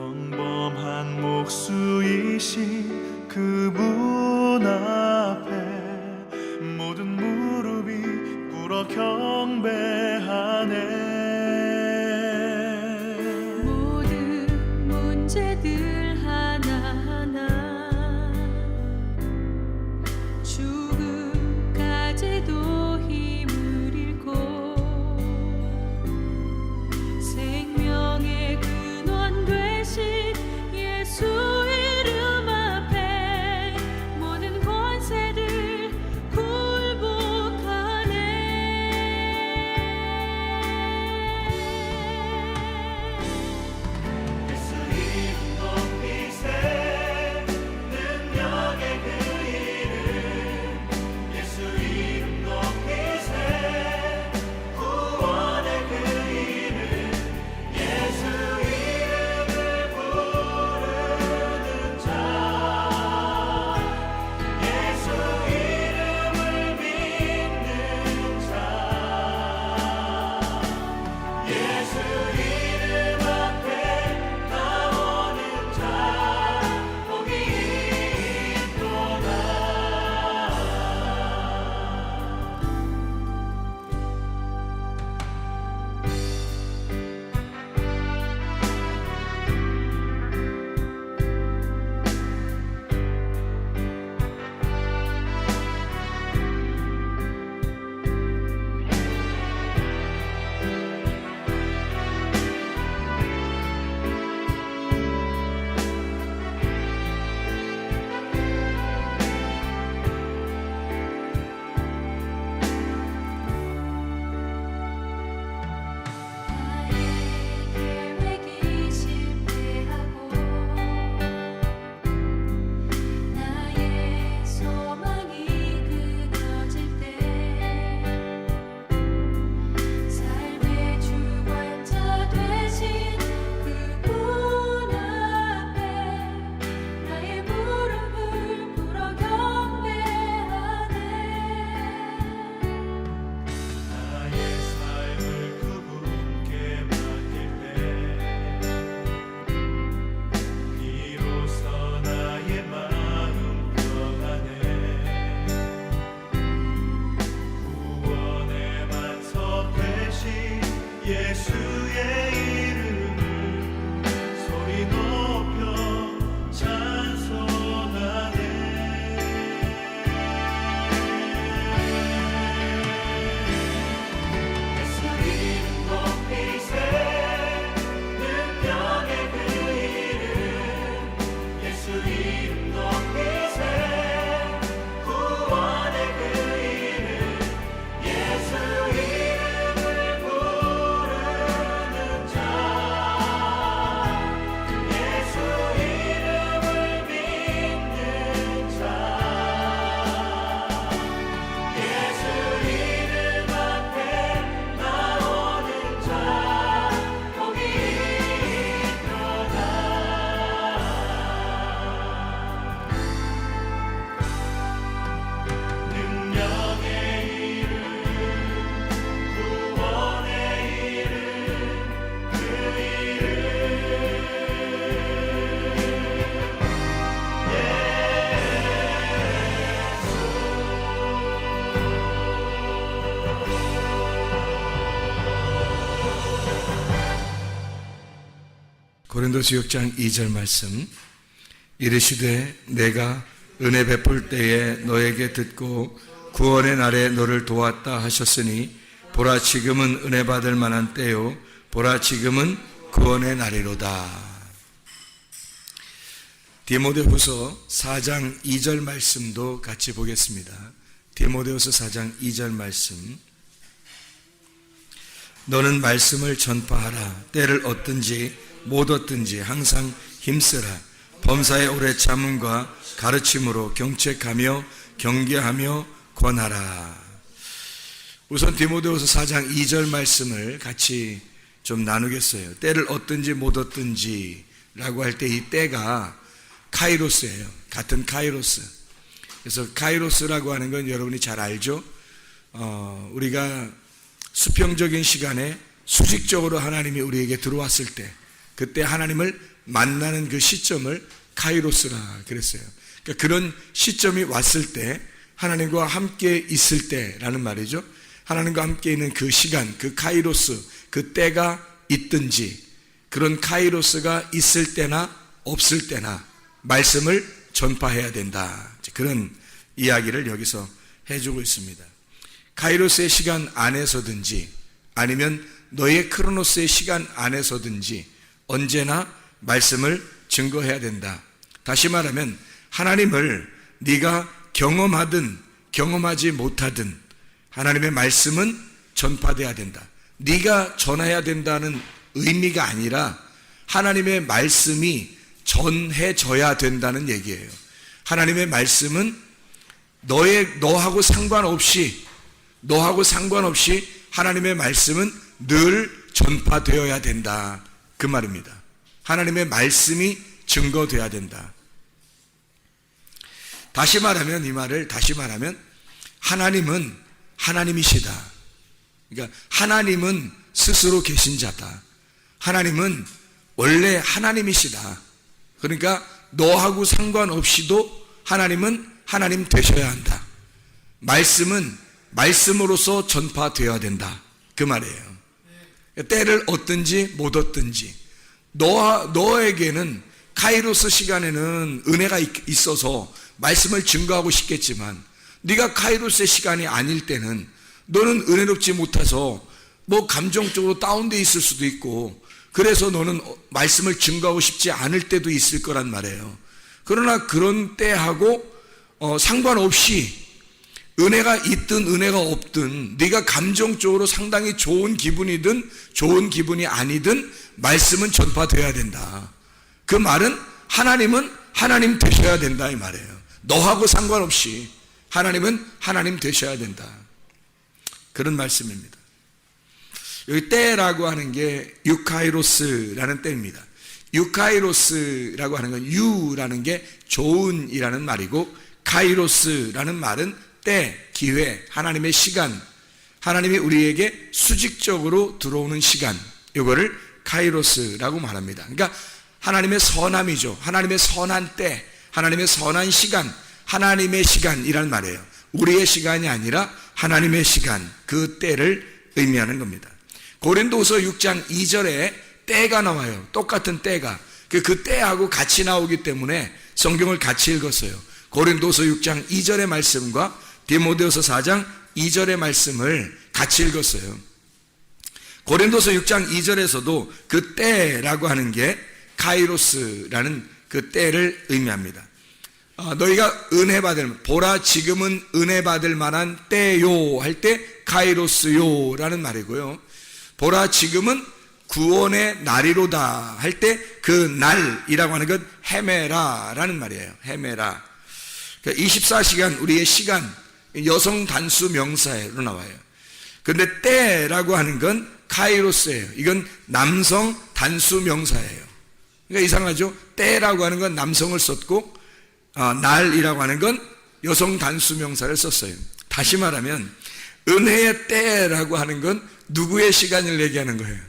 평범한 목수이신 그분 앞에 모든 무릎이 꿇어 경배하네. 모든 문제들 하나하나 죽음까지도 힘을 잃고 생명의 근원 되신 예수 이름 앞에 모든 권세들 굴복하네. 예수 이름 높이세 능력의 그 이름. 예수 이름 높이세 구원의 그 이름. 예수 이름을 부르는 자, 예수 이름을 믿는 자, 예수 이름 앞에 나오는 자 복이 있도다. 나의 계획이 실패하고 나의 소망이 끊어질 때 삶의 주관자 되신 그분 앞에 나의 무릎을 꿇어 경배하네. 나의 삶을 그분께 맡길 때 비로소 나의 마음 평안해. 구원의 반석 되신 예수의 이름을 소리 높여 찬송하네. 예수 이름 높이세 능력의 그 이름. 예수 이름 높이세 구원의 그 이름. 예수 이름을 부르는 자, 예수 이름을 믿는 자, 예수 이름 앞에 나오는 자 복이 있도다. 능력의 이름, 구원의 이름, 그 이름 고린도서 6장 2절 말씀. 이르시되 내가 은혜 베풀 때에 너에게 듣고 구원의 날에 너를 도왔다 하셨으니 보라 지금은 은혜 받을 만한 때요 보라 지금은 구원의 날이로다. 디모데후서 4장 2절 말씀도 같이 보겠습니다. 디모데후서 4장 2절 말씀. 너는 말씀을 전파하라. 때를 얻든지 못 얻든지 항상 힘쓰라. 범사의 오래 참음과 가르침으로 경책하며 경계하며 권하라. 우선 디모데후서 4장 2절 말씀을 같이 좀 나누겠어요. 때를 얻든지 못 얻든지 라고 할 때 이 때가 카이로스예요. 같은 카이로스. 그래서 카이로스라고 하는 건 여러분이 잘 알죠? 우리가 수평적인 시간에 수직적으로 하나님이 우리에게 들어왔을 때 그때 하나님을 만나는 그 시점을 카이로스라 그랬어요. 그러니까 그런 시점이 왔을 때, 하나님과 함께 있을 때라는 말이죠. 하나님과 함께 있는 그 시간, 그 카이로스, 그 때가 있든지, 그런 카이로스가 있을 때나 없을 때나 말씀을 전파해야 된다. 그런 이야기를 여기서 해주고 있습니다. 카이로스의 시간 안에서든지 아니면 너의 크로노스의 시간 안에서든지 언제나 말씀을 증거해야 된다. 다시 말하면 하나님을 네가 경험하든 경험하지 못하든 하나님의 말씀은 전파돼야 된다. 네가 전해야 된다는 의미가 아니라 하나님의 말씀이 전해져야 된다는 얘기예요. 하나님의 말씀은 너하고 상관없이 하나님의 말씀은 늘 전파되어야 된다. 그 말입니다. 하나님의 말씀이 증거되어야 된다. 다시 말하면, 이 말을 다시 말하면 하나님은 하나님이시다. 그러니까 하나님은 스스로 계신 자다. 하나님은 원래 하나님이시다. 그러니까 너하고 상관없이도 하나님은 하나님 되셔야 한다. 말씀은 말씀으로서 전파되어야 된다. 그 말이에요. 때를 얻든지 못 얻든지 너에게는 카이로스 시간에는 은혜가 있어서 말씀을 증거하고 싶겠지만, 네가 카이로스의 시간이 아닐 때는 너는 은혜롭지 못해서 뭐 감정적으로 다운돼 있을 수도 있고, 그래서 너는 말씀을 증거하고 싶지 않을 때도 있을 거란 말이에요. 그러나 그런 때하고 상관없이 은혜가 있든 은혜가 없든 네가 감정적으로 상당히 좋은 기분이든 좋은 기분이 아니든 말씀은 전파되어야 된다. 그 말은 하나님은 하나님 되셔야 된다 이 말이에요. 너하고 상관없이 하나님은 하나님 되셔야 된다. 그런 말씀입니다. 여기 때라고 하는 게 유카이로스라는 때입니다. 유카이로스라고 하는 건 유라는 게 좋은이라는 말이고, 카이로스라는 말은 때, 기회, 하나님의 시간, 하나님이 우리에게 수직적으로 들어오는 시간, 이거를 카이로스라고 말합니다. 그러니까 하나님의 선함이죠. 하나님의 선한 때, 하나님의 선한 시간, 하나님의 시간이란 말이에요. 우리의 시간이 아니라 하나님의 시간, 그 때를 의미하는 겁니다. 고린도후서 6장 2절에 때가 나와요. 똑같은 때가. 그 때하고 같이 나오기 때문에 성경을 같이 읽었어요. 고린도후서 6장 2절의 말씀과 디모데후서 4장 2절의 말씀을 같이 읽었어요. 고린도서 6장 2절에서도 그 때라고 하는 게 카이로스라는 그 때를 의미합니다. 너희가 은혜 받을, 보라 지금은 은혜 받을 만한 때요 할 때 카이로스요라는 말이고요. 보라 지금은 구원의 날이로다 할 때 그 날이라고 하는 건 헤메라라는 말이에요. 헤메라. 24시간 우리의 시간, 여성 단수 명사로 나와요. 그런데 때라고 하는 건 카이로스예요. 이건 남성 단수 명사예요. 그러니까 이상하죠? 때라고 하는 건 남성을 썼고 날이라고 하는 건 여성 단수 명사를 썼어요. 다시 말하면 은혜의 때라고 하는 건 누구의 시간을 얘기하는 거예요?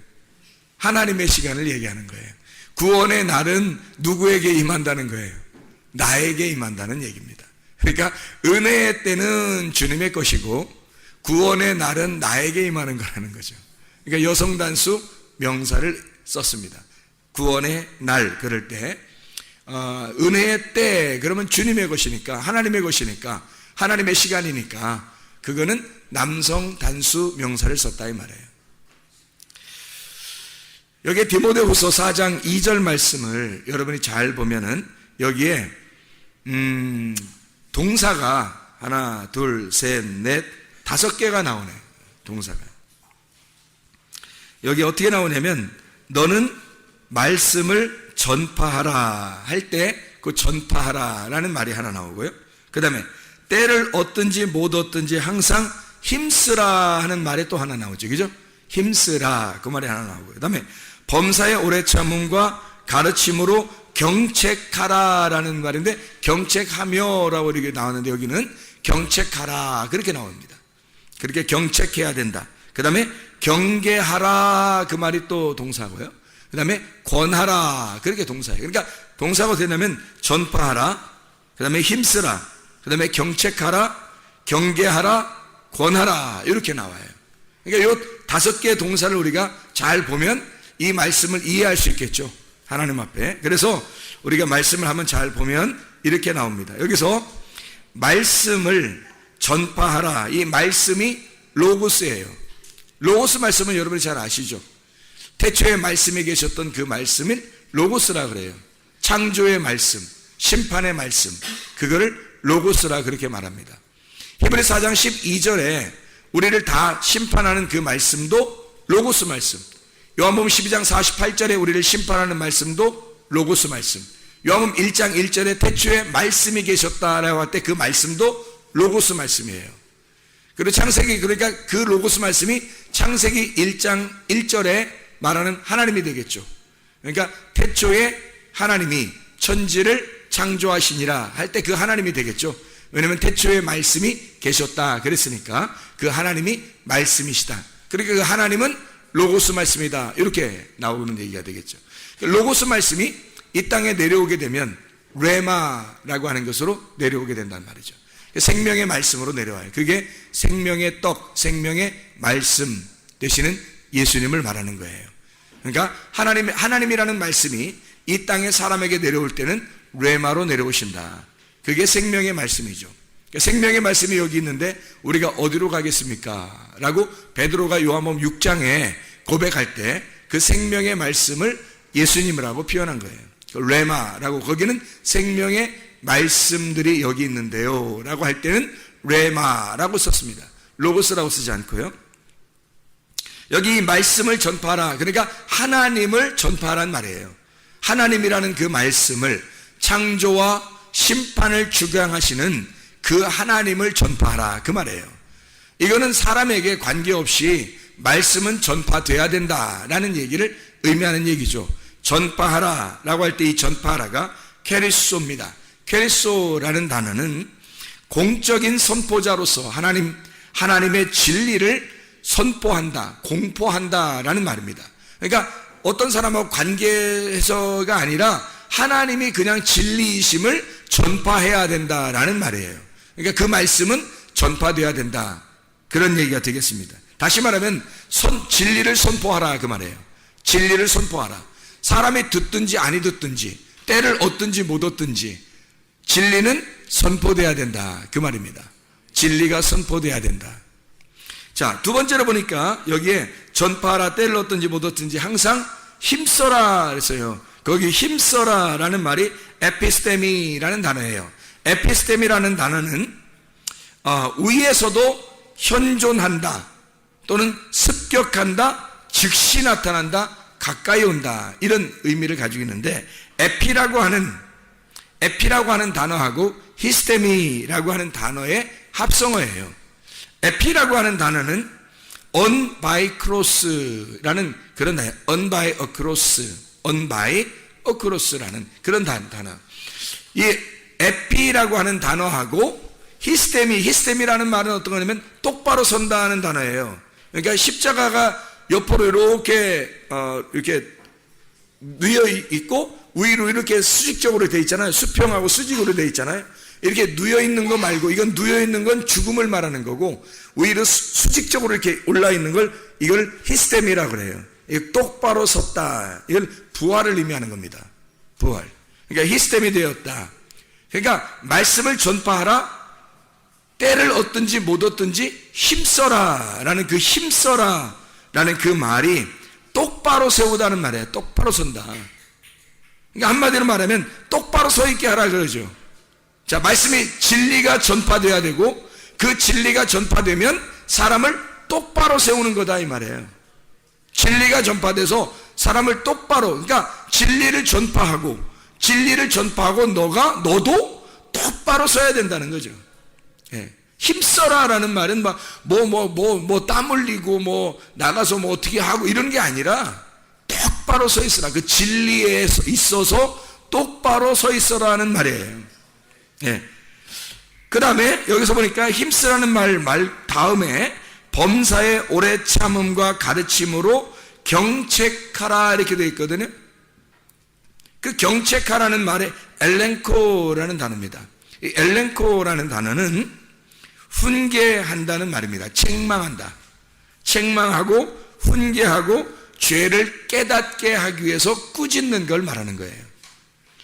하나님의 시간을 얘기하는 거예요. 구원의 날은 누구에게 임한다는 거예요? 나에게 임한다는 얘기입니다. 그러니까 은혜의 때는 주님의 것이고 구원의 날은 나에게 임하는 거라는 거죠. 그러니까 여성 단수 명사를 썼습니다. 구원의 날 그럴 때 은혜의 때 그러면 주님의 것이니까, 하나님의 것이니까, 하나님의 시간이니까 그거는 남성 단수 명사를 썼다 이 말이에요. 여기에 디모데후서 4장 2절 말씀을 여러분이 잘 보면은 여기에 동사가 하나, 둘, 셋, 넷, 5개가 나오네. 동사가. 여기 어떻게 나오냐면 너는 말씀을 전파하라 할 때 그 전파하라라는 말이 하나 나오고요. 그 다음에 때를 얻든지 못 얻든지 항상 힘쓰라 하는 말이 또 하나 나오죠. 그죠? 힘쓰라 그 말이 하나 나오고요. 그 다음에 범사의 오래 참음과 가르침으로 경책하라라는 말인데 경책하며라고 이렇게 나왔는데 여기는 경책하라 그렇게 나옵니다. 그렇게 경책해야 된다. 그 다음에 경계하라 그 말이 또 동사고요. 그 다음에 권하라. 그렇게 동사예요. 그러니까 동사가 되냐면 전파하라, 그 다음에 힘쓰라, 그 다음에 경책하라, 경계하라, 권하라. 이렇게 나와요. 그러니까 이 5개의 동사를 우리가 잘 보면 이 말씀을 이해할 수 있겠죠. 하나님 앞에. 그래서 우리가 말씀을 한번 잘 보면 이렇게 나옵니다. 여기서 말씀을 전파하라. 이 말씀이 로고스예요. 로고스 말씀은 여러분이 잘 아시죠? 태초에 말씀에 계셨던 그 말씀을 로고스라 그래요. 창조의 말씀, 심판의 말씀, 그거를 로고스라 그렇게 말합니다. 히브리서 4장 12절에 우리를 다 심판하는 그 말씀도 로고스 말씀, 요한복음 12장 48절에 우리를 심판하는 말씀도 로고스 말씀, 요한복음 1장 1절에 태초에 말씀이 계셨다라고 할 때 그 말씀도 로고스 말씀이에요. 그리고 창세기, 그러니까 그 로고스 말씀이 창세기 1장 1절에 말하는 하나님이 되겠죠. 그러니까 태초에 하나님이 천지를 창조하시니라 할 때 그 하나님이 되겠죠. 왜냐하면 태초에 말씀이 계셨다 그랬으니까 그 하나님이 말씀이시다. 그러니까 그 하나님은 로고스 말씀이다. 이렇게 나오는 얘기가 되겠죠. 로고스 말씀이 이 땅에 내려오게 되면 레마라고 하는 것으로 내려오게 된단 말이죠. 생명의 말씀으로 내려와요. 그게 생명의 떡, 생명의 말씀 되시는 예수님을 말하는 거예요. 그러니까 하나님이라는 말씀이 이 땅에 사람에게 내려올 때는 레마로 내려오신다. 그게 생명의 말씀이죠. 그러니까 생명의 말씀이 여기 있는데 우리가 어디로 가겠습니까? 라고 베드로가 요한복음 6장에 고백할 때 그 생명의 말씀을 예수님이라고 표현한 거예요. 레마라고, 거기는 생명의 말씀들이 여기 있는데요 라고 할 때는 레마라고 썼습니다. 로고스라고 쓰지 않고요. 여기 말씀을 전파하라, 그러니까 하나님을 전파하라는 말이에요. 하나님이라는 그 말씀을, 창조와 심판을 주관하시는 그 하나님을 전파하라, 그 말이에요. 이거는 사람에게 관계없이 말씀은 전파돼야 된다라는 얘기를 의미하는 얘기죠. 전파하라 라고 할 때 이 전파하라가 케리소입니다. 케리소라는 단어는 공적인 선포자로서 하나님의 진리를 선포한다, 공포한다라는 말입니다. 그러니까 어떤 사람하고 관계해서가 아니라 하나님이 그냥 진리이심을 전파해야 된다라는 말이에요. 그러니까 그 말씀은 전파돼야 된다, 그런 얘기가 되겠습니다. 다시 말하면 진리를 선포하라, 그 말이에요. 진리를 선포하라. 사람이 듣든지 아니 듣든지, 때를 얻든지 못 얻든지 진리는 선포돼야 된다, 그 말입니다. 진리가 선포돼야 된다. 자, 두 번째로 보니까 여기에 전파하라, 때를 얻든지 못 얻든지 항상 힘써라 그랬어요. 거기 힘써라 라는 말이 에피스테미라는 단어예요. 에피스테미라는 단어는 위에서도 현존한다, 또는 습격한다, 즉시 나타난다, 가까이 온다, 이런 의미를 가지고 있는데, 에피라고 하는 단어하고 히스테미라고 하는 단어의 합성어예요. 에피라고 하는 단어는 on by cross라는 그런 단어, on by across라는 그런 단어. 이 에피라고 하는 단어하고 히스테미라는 말은 어떤 거냐면 똑바로 선다는 단어예요. 그러니까 십자가가 옆으로 이렇게 누여 있고 위로 이렇게 수직적으로 돼 있잖아요. 수평하고 수직으로 돼 있잖아요. 이렇게 누여 있는 거 말고, 이건 누여 있는 건 죽음을 말하는 거고, 위로 수직적으로 이렇게 올라 있는 걸, 이걸 히스테미라고 그래요. 똑바로 섰다, 이걸 부활을 의미하는 겁니다. 부활. 그러니까 히스테미 되었다. 그러니까 말씀을 전파하라, 때를 얻든지 못 얻든지 힘써라 라는 그 힘써라 라는 그 말이 똑바로 세우다는 말이에요. 똑바로 선다. 그러니까 한마디로 말하면 똑바로 서 있게 하라 그러죠. 자, 말씀이 진리가 전파돼야 되고, 그 진리가 전파되면 사람을 똑바로 세우는 거다, 이 말이에요. 진리가 전파돼서 사람을 똑바로, 그러니까 진리를 전파하고 너도 똑바로 서야 된다는 거죠. 예. 힘써라라는 말은 땀 흘리고 나가서 어떻게 하고 이런 게 아니라 똑바로 서 있으라. 그 진리에 있어서 똑바로 서 있어라는 말이에요. 예. 그 다음에 여기서 보니까 힘쓰라는 말 다음에 범사의 오래 참음과 가르침으로 경책하라 이렇게 되어 있거든요. 그 경책하라는 말에 엘렌코라는 단어입니다. 이 엘렌코라는 단어는 훈계한다는 말입니다. 책망한다. 책망하고 훈계하고 죄를 깨닫게 하기 위해서 꾸짖는 걸 말하는 거예요.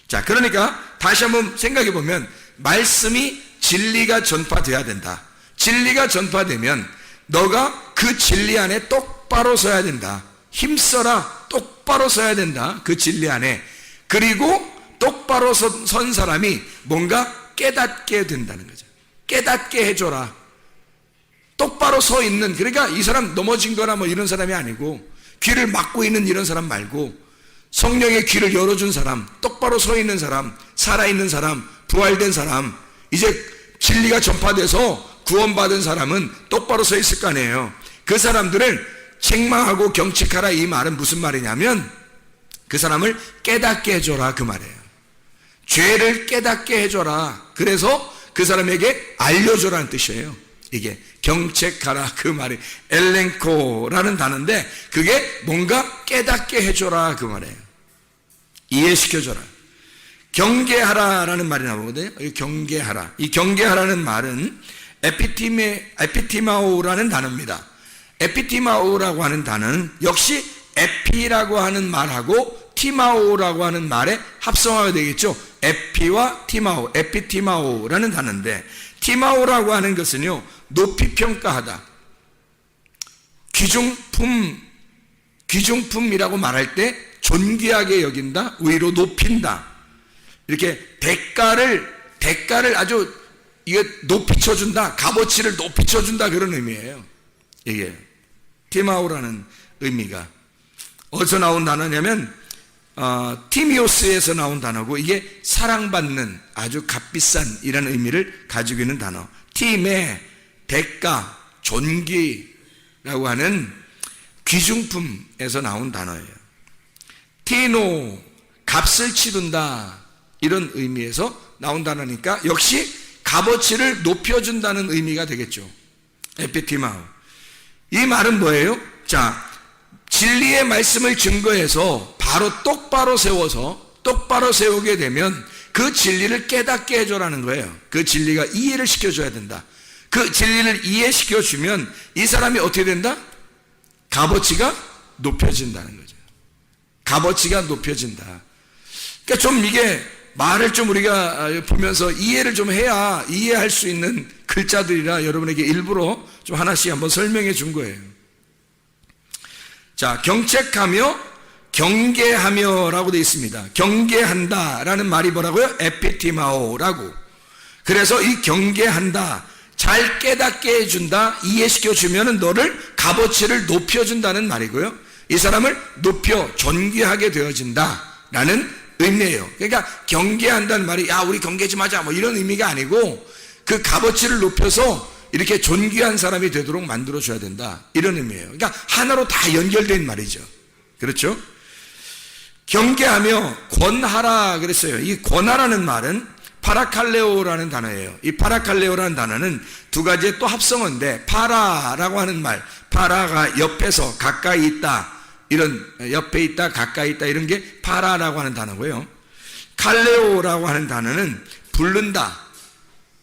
자, 그러니까 다시 한번 생각해 보면 말씀이 진리가 전파돼야 된다. 진리가 전파되면 너가 그 진리 안에 똑바로 서야 된다. 힘써라. 똑바로 서야 된다. 그 진리 안에. 그리고 똑바로 선 사람이 뭔가 깨닫게 된다는 거죠. 깨닫게 해줘라. 똑바로 서 있는, 그러니까 이 사람 넘어진 거나 뭐 이런 사람이 아니고 귀를 막고 있는 이런 사람 말고 성령의 귀를 열어준 사람, 똑바로 서 있는 사람, 살아있는 사람, 부활된 사람, 이제 진리가 전파돼서 구원받은 사람은 똑바로 서 있을 거 아니에요. 그 사람들을 책망하고 경책하라, 이 말은 무슨 말이냐면 그 사람을 깨닫게 해줘라, 그 말이에요. 죄를 깨닫게 해줘라. 그래서 그 사람에게 알려줘라는 뜻이에요. 이게 경책하라, 그 말이 엘렌코라는 단어인데 그게 뭔가 깨닫게 해줘라, 그 말이에요. 이해시켜줘라. 경계하라라는 말이 나오거든요. 경계하라. 이 경계하라는 말은 에피티마오라는 단어입니다. 에피티마오라고 하는 단어는 역시 에피라고 하는 말하고 티마오라고 하는 말에 합성화가 되겠죠. 에피와 티마오, 에피티마오라는 단어인데 티마오라고 하는 것은요, 높이 평가하다. 귀중품이라고 말할 때 존귀하게 여긴다, 위로 높인다. 이렇게 대가를 아주 이게 높이 쳐준다, 값어치를 높이 쳐준다, 그런 의미예요. 이게 티마오라는 의미가 어디서 나온 단어냐면 티미오스에서 나온 단어고 이게 사랑받는 아주 값비싼 이라는 의미를 가지고 있는 단어. 팀의 대가, 존귀라고 하는 귀중품에서 나온 단어예요. 티노, 값을 치른다, 이런 의미에서 나온 단어니까 역시 값어치를 높여준다는 의미가 되겠죠. 에피티마오. 이 말은 뭐예요? 자, 진리의 말씀을 증거해서 바로 똑바로 세우게 되면 그 진리를 깨닫게 해줘라는 거예요. 그 진리가 이해를 시켜줘야 된다. 그 진리를 이해시켜주면 이 사람이 어떻게 된다? 값어치가 높여진다는 거죠. 값어치가 높여진다. 그러니까 좀 이게 말을 좀 우리가 보면서 이해를 좀 해야 이해할 수 있는 글자들이라 여러분에게 일부러 좀 하나씩 한번 설명해 준 거예요. 자, 경책하며 경계하며 라고 되어 있습니다. 경계한다 라는 말이 뭐라고요? 에피티마오라고. 그래서 이 경계한다, 잘 깨닫게 해준다, 이해시켜주면 너를 값어치를 높여준다는 말이고요. 이 사람을 높여 존귀하게 되어진다 라는 의미예요. 그러니까 경계한다는 말이 야 우리 경계 좀 하자 뭐 이런 의미가 아니고 그 값어치를 높여서 이렇게 존귀한 사람이 되도록 만들어줘야 된다, 이런 의미예요. 그러니까 하나로 다 연결된 말이죠. 그렇죠? 경계하며 권하라 그랬어요. 이 권하라는 말은 파라칼레오라는 단어예요. 이 파라칼레오라는 단어는 두 가지의 또 합성어인데, 파라라고 하는 말, 파라가 옆에서 가까이 있다, 이런 옆에 있다, 가까이 있다, 이런 게 파라라고 하는 단어고요. 칼레오라고 하는 단어는 부른다,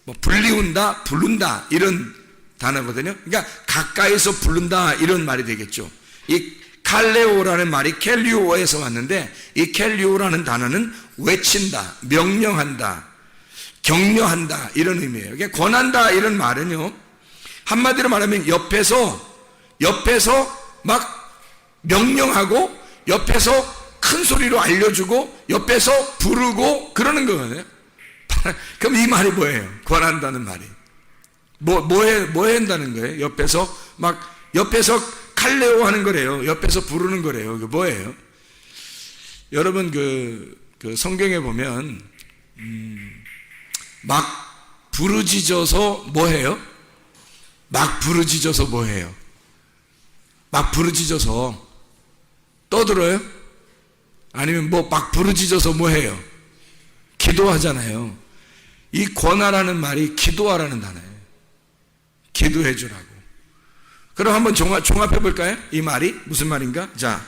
뭐 불리운다, 부른다, 이런 단어거든요. 그러니까 가까이서 부른다, 이런 말이 되겠죠. 이 칼레오라는 말이 켈리오에서 왔는데 이 켈리오라는 단어는 외친다, 명령한다, 격려한다, 이런 의미예요. 그러니까 권한다, 이런 말은요, 한마디로 말하면 옆에서 막 명령하고 옆에서 큰 소리로 알려주고 옆에서 부르고 그러는 거거든요. 그럼 이 말이 뭐예요? 권한다는 말이 뭐 한다는 거예요? 옆에서 칼레오 하는 거래요. 옆에서 부르는 거래요. 그 뭐예요? 여러분 그 성경에 보면 막 부르짖어서 뭐 해요? 막 부르짖어서 뭐 해요? 막 부르짖어서 떠들어요? 아니면 뭐 막 부르짖어서 뭐 해요? 기도하잖아요. 이 권하라는 말이 기도하라는 단어예요. 기도해 주라고. 그럼 한번 종합해 볼까요? 이 말이 무슨 말인가? 자,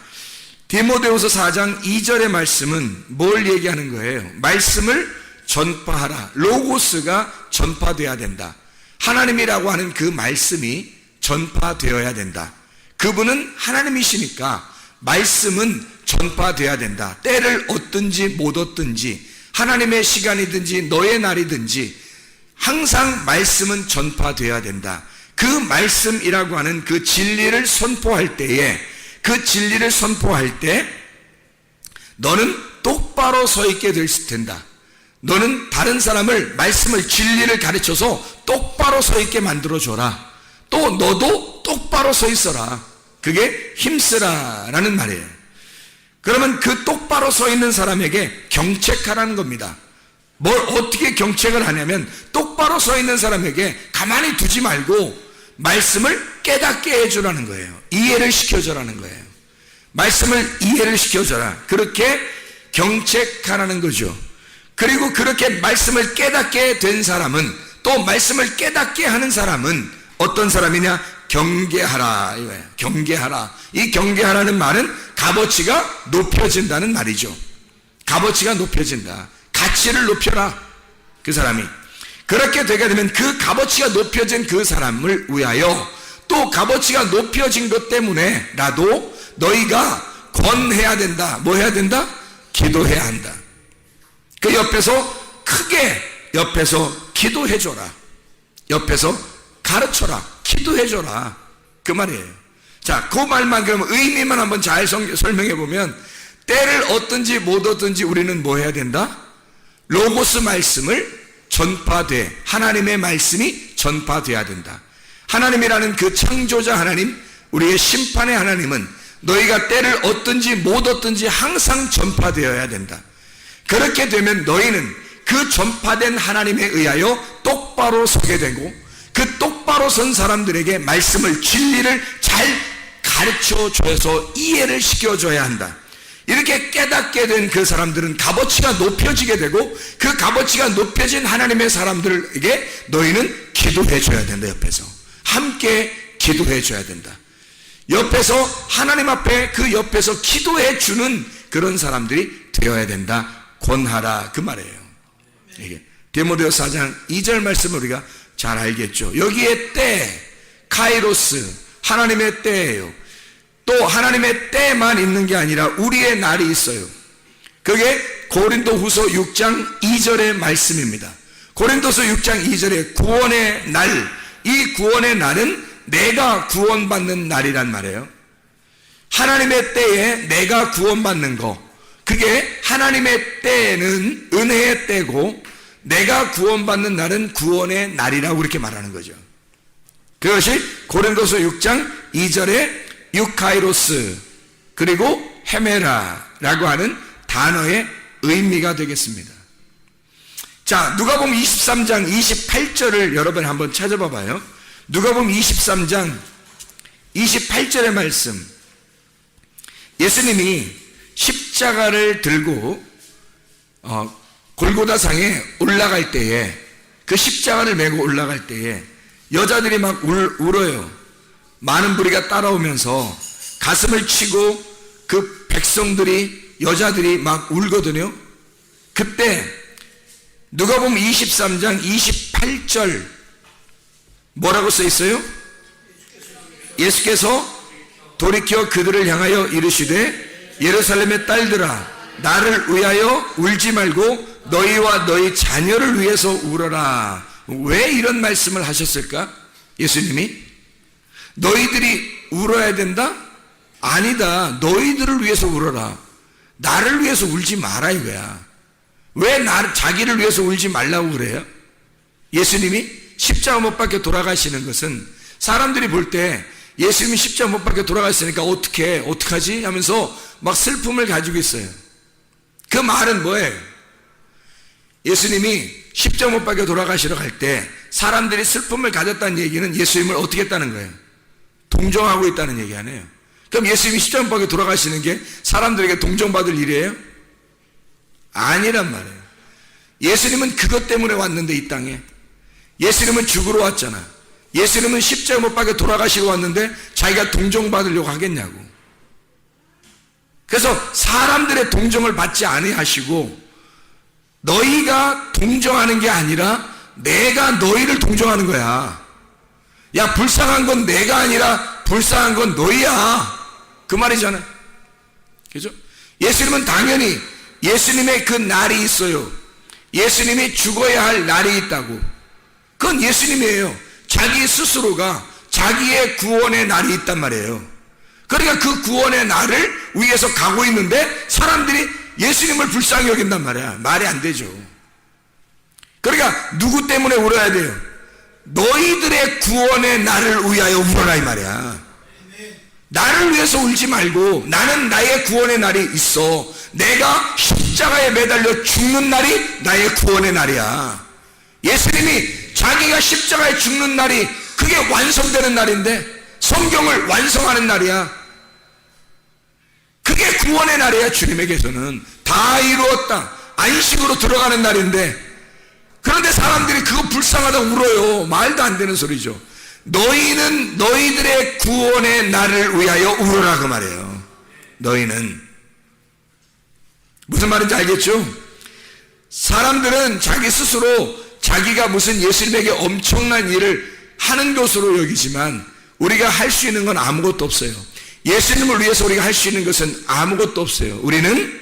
디모데후서 4장 2절의 말씀은 뭘 얘기하는 거예요? 말씀을 전파하라. 로고스가 전파되어야 된다. 하나님이라고 하는 그 말씀이 전파되어야 된다. 그분은 하나님이시니까 말씀은 전파되어야 된다. 때를 얻든지 못 얻든지 하나님의 시간이든지 너의 날이든지 항상 말씀은 전파되어야 된다. 그 말씀이라고 하는 그 진리를 선포할 때에 그 진리를 선포할 때 너는 똑바로 서 있게 될 텐다. 너는 다른 사람을 말씀을 진리를 가르쳐서 똑바로 서 있게 만들어줘라. 또 너도 똑바로 서 있어라. 그게 힘쓰라라는 말이에요. 그러면 그 똑바로 서 있는 사람에게 경책하라는 겁니다. 뭘 어떻게 경책을 하냐면 똑바로 서 있는 사람에게 가만히 두지 말고 말씀을 깨닫게 해주라는 거예요. 이해를 시켜줘라는 거예요. 말씀을 이해를 시켜줘라. 그렇게 경책하라는 거죠. 그리고 그렇게 말씀을 깨닫게 된 사람은 또 말씀을 깨닫게 하는 사람은 어떤 사람이냐? 경계하라 이거예요. 경계하라. 이 경계하라는 말은 값어치가 높여진다는 말이죠. 값어치가 높여진다. 가치를 높여라. 그 사람이 그렇게 되게 되면 그 값어치가 높여진 그 사람을 위하여 또 값어치가 높여진 것 때문에라도 너희가 권해야 된다. 뭐 해야 된다? 기도해야 한다. 그 옆에서 크게 옆에서 기도해줘라. 옆에서 가르쳐라. 기도해줘라. 그 말이에요. 자, 그 말만 그러면 의미만 한번 잘 설명해 보면 때를 얻든지 못 얻든지 우리는 뭐 해야 된다? 로고스 말씀을 전파돼 하나님의 말씀이 전파돼야 된다. 하나님이라는 그 창조자 하나님, 우리의 심판의 하나님은 너희가 때를 얻든지 못 얻든지 항상 전파되어야 된다. 그렇게 되면 너희는 그 전파된 하나님에 의하여 똑바로 서게 되고 그 똑바로 선 사람들에게 말씀을 진리를 잘 가르쳐줘서 이해를 시켜줘야 한다. 이렇게 깨닫게 된 그 사람들은 값어치가 높여지게 되고 그 값어치가 높여진 하나님의 사람들에게 너희는 기도해줘야 된다. 옆에서 함께 기도해줘야 된다. 옆에서 하나님 앞에 그 옆에서 기도해주는 그런 사람들이 되어야 된다. 권하라 그 말이에요. 이게 디모데후서 4장 2절 말씀을 우리가 잘 알겠죠. 여기에 때 카이로스 하나님의 때예요. 또 하나님의 때만 있는 게 아니라 우리의 날이 있어요. 그게 고린도후서 6장 2절의 말씀입니다. 고린도서 6장 2절에 구원의 날, 이 구원의 날은 내가 구원받는 날이란 말이에요. 하나님의 때에 내가 구원받는 거, 그게 하나님의 때는 은혜의 때고 내가 구원받는 날은 구원의 날이라고 그렇게 말하는 거죠. 그것이 고린도서 6장 2절에 유카이로스 그리고 헤메라라고 하는 단어의 의미가 되겠습니다. 자, 누가복음 23장 28절을 여러분 한번 찾아봐 봐요. 누가복음 23장 28절의 말씀. 예수님이 십자가를 들고 골고다상에 올라갈 때에 그 십자가를 메고 올라갈 때에 여자들이 막 울어요. 많은 무리가 따라오면서 가슴을 치고 그 백성들이 여자들이 막 울거든요. 그때 누가복음 23장 28절 뭐라고 써 있어요? 예수께서 돌이켜 그들을 향하여 이르시되 예루살렘의 딸들아 나를 위하여 울지 말고 너희와 너희 자녀를 위해서 울어라. 왜 이런 말씀을 하셨을까? 예수님이 너희들이 울어야 된다? 아니다. 너희들을 위해서 울어라. 나를 위해서 울지 마라 이거야. 왜 자기를 위해서 울지 말라고 그래요? 예수님이 십자가 못 박혀 돌아가시는 것은 사람들이 볼 때 예수님이 십자가 못 박혀 돌아가시니까 어떡하지? 하면서 막 슬픔을 가지고 있어요. 그 말은 뭐예요? 예수님이 십자가 못 박혀 돌아가시러 갈 때 사람들이 슬픔을 가졌다는 얘기는 예수님을 어떻게 했다는 거예요? 동정하고 있다는 얘기 아니에요. 그럼 예수님이 십자가 못 박혀 돌아가시는 게 사람들에게 동정받을 일이에요? 아니란 말이에요. 예수님은 그것 때문에 왔는데 이 땅에 예수님은 죽으러 왔잖아. 예수님은 십자가 못 박혀 돌아가시고 왔는데 자기가 동정받으려고 하겠냐고. 그래서 사람들의 동정을 받지 아니하시고 너희가 동정하는 게 아니라 내가 너희를 동정하는 거야. 야, 불쌍한 건 내가 아니라 불쌍한 건 너희야. 그 말이잖아. 그죠? 예수님은 당연히 예수님의 그 날이 있어요. 예수님이 죽어야 할 날이 있다고. 그건 예수님이에요. 자기 스스로가 자기의 구원의 날이 있단 말이에요. 그러니까 그 구원의 날을 위해서 가고 있는데 사람들이 예수님을 불쌍히 여긴단 말이야. 말이 안 되죠. 그러니까 누구 때문에 울어야 돼요? 너희들의 구원의 날을 위하여 울어라 이 말이야. 나를 위해서 울지 말고 나는 나의 구원의 날이 있어. 내가 십자가에 매달려 죽는 날이 나의 구원의 날이야. 예수님이 자기가 십자가에 죽는 날이 그게 완성되는 날인데 성경을 완성하는 날이야. 그게 구원의 날이야. 주님에게서는 다 이루었다, 안식으로 들어가는 날인데, 그런데 사람들이 그거 불쌍하다 울어요. 말도 안 되는 소리죠. 너희는 너희들의 구원의 날을 위하여 울어라 그 말이에요. 너희는 무슨 말인지 알겠죠? 사람들은 자기 스스로 자기가 무슨 예수님에게 엄청난 일을 하는 것으로 여기지만 우리가 할 수 있는 건 아무것도 없어요. 예수님을 위해서 우리가 할 수 있는 것은 아무것도 없어요. 우리는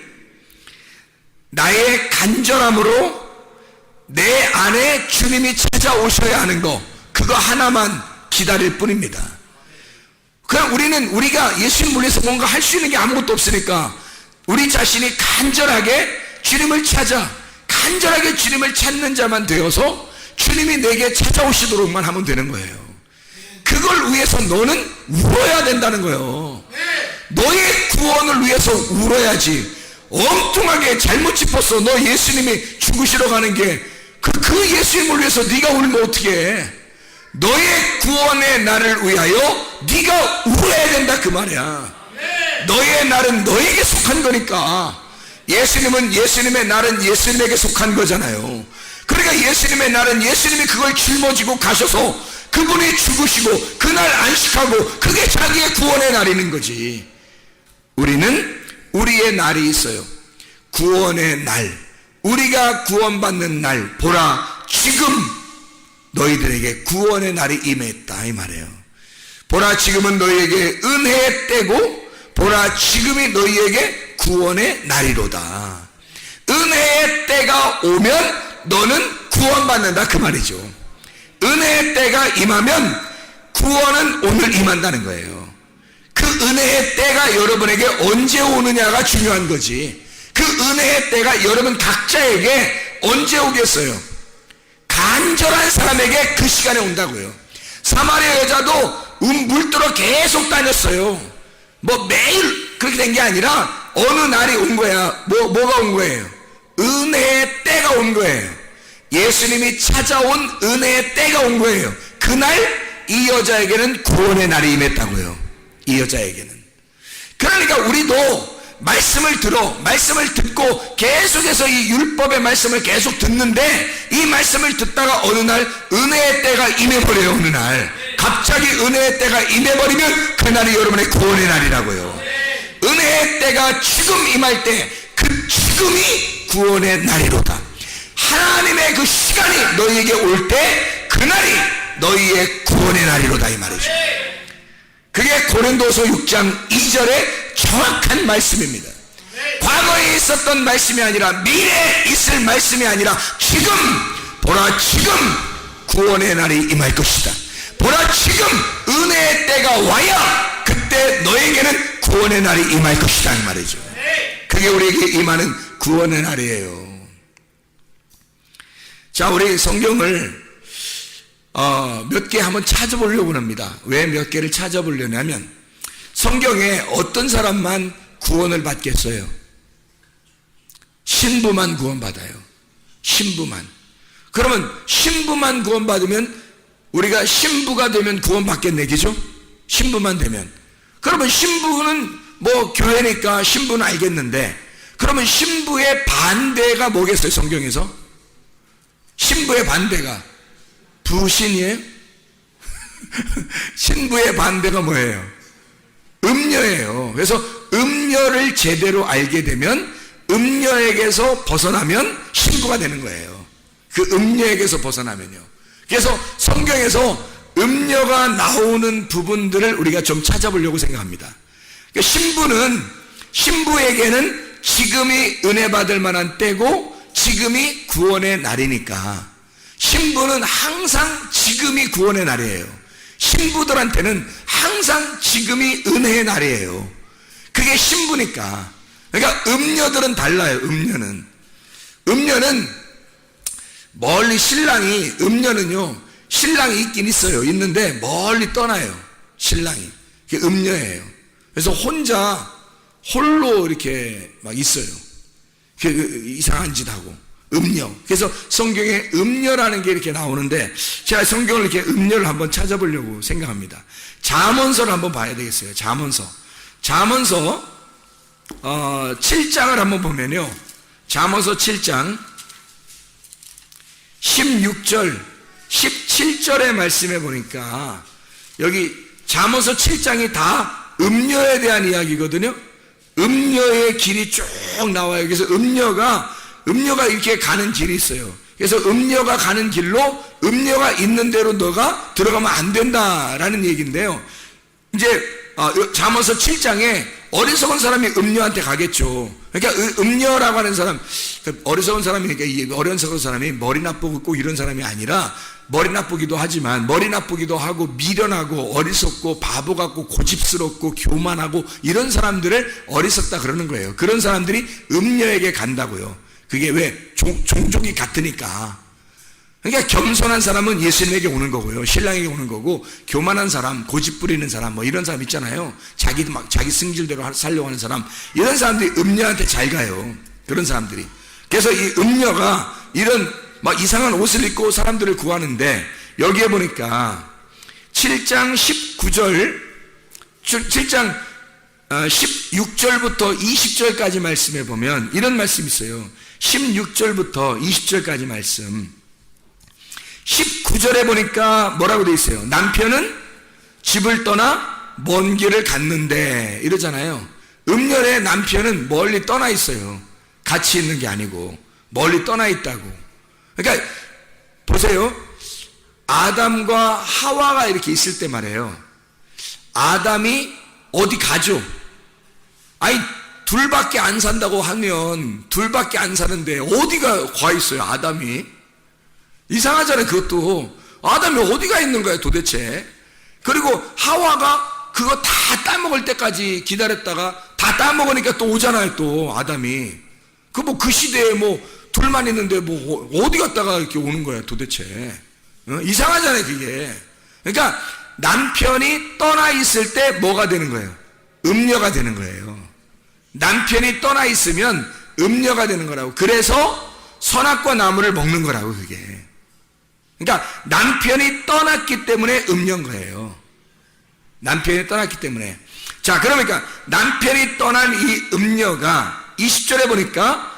나의 간절함으로 내 안에 주님이 찾아오셔야 하는 거, 그거 하나만 기다릴 뿐입니다. 그냥 우리가 예수님을 위해서 뭔가 할 수 있는 게 아무것도 없으니까 우리 자신이 간절하게 주님을 찾아, 간절하게 주님을 찾는 자만 되어서 주님이 내게 찾아오시도록만 하면 되는 거예요. 그걸 위해서 너는 울어야 된다는 거예요. 너의 구원을 위해서 울어야지. 엉뚱하게 잘못 짚었어. 너 예수님이 죽으시러 가는 게 그 예수님을 위해서 네가 울면 어떻게 해? 너의 구원의 날을 위하여 네가 울어야 된다 그 말이야. 너의 날은 너에게 속한 거니까. 예수님은 예수님의 날은 예수님에게 속한 거잖아요. 그러니까 예수님의 날은 예수님이 그걸 짊어지고 가셔서 그분이 죽으시고 그날 안식하고 그게 자기의 구원의 날이는 거지. 우리는 우리의 날이 있어요. 구원의 날, 우리가 구원받는 날. 보라, 지금 너희들에게 구원의 날이 임했다 이 말이에요. 보라, 지금은 너희에게 은혜의 때고 보라, 지금이 너희에게 구원의 날이로다. 은혜의 때가 오면 너는 구원받는다 그 말이죠. 은혜의 때가 임하면 구원은 오늘 임한다는 거예요. 그 은혜의 때가 여러분에게 언제 오느냐가 중요한 거지. 그 은혜의 때가 여러분 각자에게 언제 오겠어요? 간절한 사람에게 그 시간에 온다고요. 사마리아 여자도 물들어 계속 다녔어요. 뭐 매일 그렇게 된 게 아니라 어느 날이 온 거야. 뭐가 온 거예요? 은혜의 때가 온 거예요. 예수님이 찾아온 은혜의 때가 온 거예요. 그날 이 여자에게는 구원의 날이 임했다고요. 이 여자에게는. 그러니까 우리도 말씀을 듣고 계속해서 이 율법의 말씀을 계속 듣는데 이 말씀을 듣다가 어느 날 은혜의 때가 임해버려요. 어느 날 갑자기 은혜의 때가 임해버리면 그날이 여러분의 구원의 날이라고요. 은혜의 때가 지금 임할 때 그 지금이 구원의 날이로다. 하나님의 그 시간이 너희에게 올 때 그날이 너희의 구원의 날이로다 이 말이죠. 그게 고린도서 6장 2절의 정확한 말씀입니다. 과거에 있었던 말씀이 아니라 미래에 있을 말씀이 아니라 지금, 보라 지금 구원의 날이 임할 것이다. 보라 지금 은혜의 때가 와야 그때 너에게는 구원의 날이 임할 것이다 이 말이죠. 그게 우리에게 임하는 구원의 날이에요. 자, 우리 성경을 몇 개 한번 찾아보려고 합니다. 왜 몇 개를 찾아보려냐면 성경에 어떤 사람만 구원을 받겠어요? 신부만 구원받아요. 신부만. 그러면 신부만 구원받으면 우리가 신부가 되면 구원받겠네, 그죠? 신부만 되면. 그러면 신부는 뭐 교회니까 신부는 알겠는데 그러면 신부의 반대가 뭐겠어요? 성경에서 신부의 반대가 부신이에요? 신부의 반대가 뭐예요? 음녀예요. 그래서 음녀를 제대로 알게 되면 음녀에게서 벗어나면 신부가 되는 거예요. 그 음녀에게서 벗어나면요. 그래서 성경에서 음녀가 나오는 부분들을 우리가 좀 찾아보려고 생각합니다. 신부에게는 지금이 은혜 받을 만한 때고 지금이 구원의 날이니까 신부는 항상 지금이 구원의 날이에요. 신부들한테는 항상 지금이 은혜의 날이에요. 그게 신부니까. 그러니까 음녀들은 달라요. 음녀는 멀리 음녀는요 신랑이 있긴 있어요. 있는데 멀리 떠나요. 신랑이. 그게 음녀예요. 그래서 홀로 이렇게 막 있어요. 이상한 짓 하고. 음녀. 그래서 성경에 음녀라는 게 이렇게 나오는데 제가 성경을 이렇게 음녀를 한번 찾아보려고 생각합니다. 잠언서를 한번 봐야 되겠어요. 잠언서 7장을 한번 보면요. 잠언서 7장 16절 17절의 말씀에 보니까 여기 잠언서 7장이 다 음녀에 대한 이야기거든요. 음녀의 길이 쭉 나와요. 그래서 음녀가 이렇게 가는 길이 있어요. 그래서 음녀가 가는 길로 음녀가 있는 대로 너가 들어가면 안 된다라는 얘기인데요. 이제 잠언서 7장에 어리석은 사람이 음녀한테 가겠죠. 그러니까 음녀라고 하는 사람, 어리석은 사람이니까 이 어리석은 사람이 머리 나쁘고 꼭 이런 사람이 아니라 머리 나쁘기도 하지만 머리 나쁘기도 하고 미련하고 어리석고 바보 같고 고집스럽고 교만하고 이런 사람들을 어리석다 그러는 거예요. 그런 사람들이 음녀에게 간다고요. 그게 왜? 종족이 같으니까. 그러니까 겸손한 사람은 예수님에게 오는 거고요. 신랑에게 오는 거고, 교만한 사람, 고집 부리는 사람, 뭐 이런 사람 있잖아요. 자기 승질대로 살려고 하는 사람, 이런 사람들이 음녀한테 잘 가요. 그런 사람들이. 그래서 이 음녀가 이런 막 이상한 옷을 입고 사람들을 구하는데, 여기에 보니까 7장 16절부터 20절까지 말씀해 보면 이런 말씀이 있어요. 16절부터 20절까지 말씀. 19절에 보니까 뭐라고 돼 있어요? 남편은 집을 떠나 먼 길을 갔는데 이러잖아요. 음녀의 남편은 멀리 떠나 있어요. 같이 있는 게 아니고 멀리 떠나 있다고. 그러니까 보세요. 아담과 하와가 이렇게 있을 때 말이에요. 아담이 어디 가죠? 아니 둘밖에 안 산다고 하면 둘밖에 안 사는데 어디가 가 있어요? 아담이 이상하잖아요. 그것도 아담이 어디가 있는 거야 도대체. 그리고 하와가 그거 다 따먹을 때까지 기다렸다가 다 따먹으니까 또 오잖아요. 또 아담이 그 시대에 뭐 둘만 있는데 뭐 어디 갔다가 이렇게 오는 거야 도대체. 이상하잖아요 그게. 그러니까 남편이 떠나 있을 때 뭐가 되는 거예요? 음녀가 되는 거예요. 남편이 떠나 있으면 음녀가 되는 거라고. 그래서 선악과 나무를 먹는 거라고 그게. 그러니까 남편이 떠났기 때문에 음녀인 거예요. 남편이 떠났기 때문에. 자, 그러니까 남편이 떠난 이 음녀가 20절에 보니까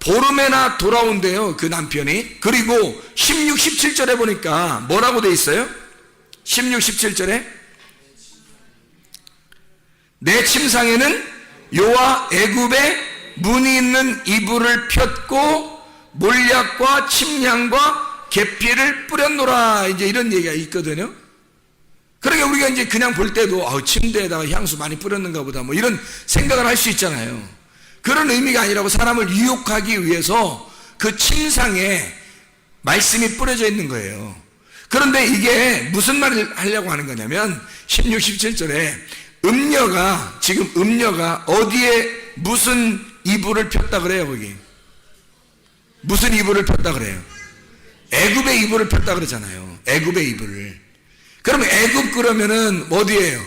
보름에나 돌아온대요. 그 남편이. 그리고 16, 17절에 보니까 뭐라고 돼 있어요? 16, 17절에 내 침상에는 요와 애굽의 무늬 있는 이불을 폈고 몰약과 침향과 계피를 뿌렸노라. 이제 이런 얘기가 있거든요. 그러니까 우리가 이제 그냥 볼 때도 침대에다가 향수 많이 뿌렸는가 보다 뭐 이런 생각을 할 수 있잖아요. 그런 의미가 아니라고 사람을 유혹하기 위해서 그 침상에 말씀이 뿌려져 있는 거예요. 그런데 이게 무슨 말을 하려고 하는 거냐면 16, 17절에 지금 음녀가 어디에 무슨 이불을 폈다 그래요 거기. 무슨 이불을 폈다 그래요? 애굽의 이불을 폈다 그러잖아요. 애굽의 이불을. 그러면 애굽 그러면은 어디예요?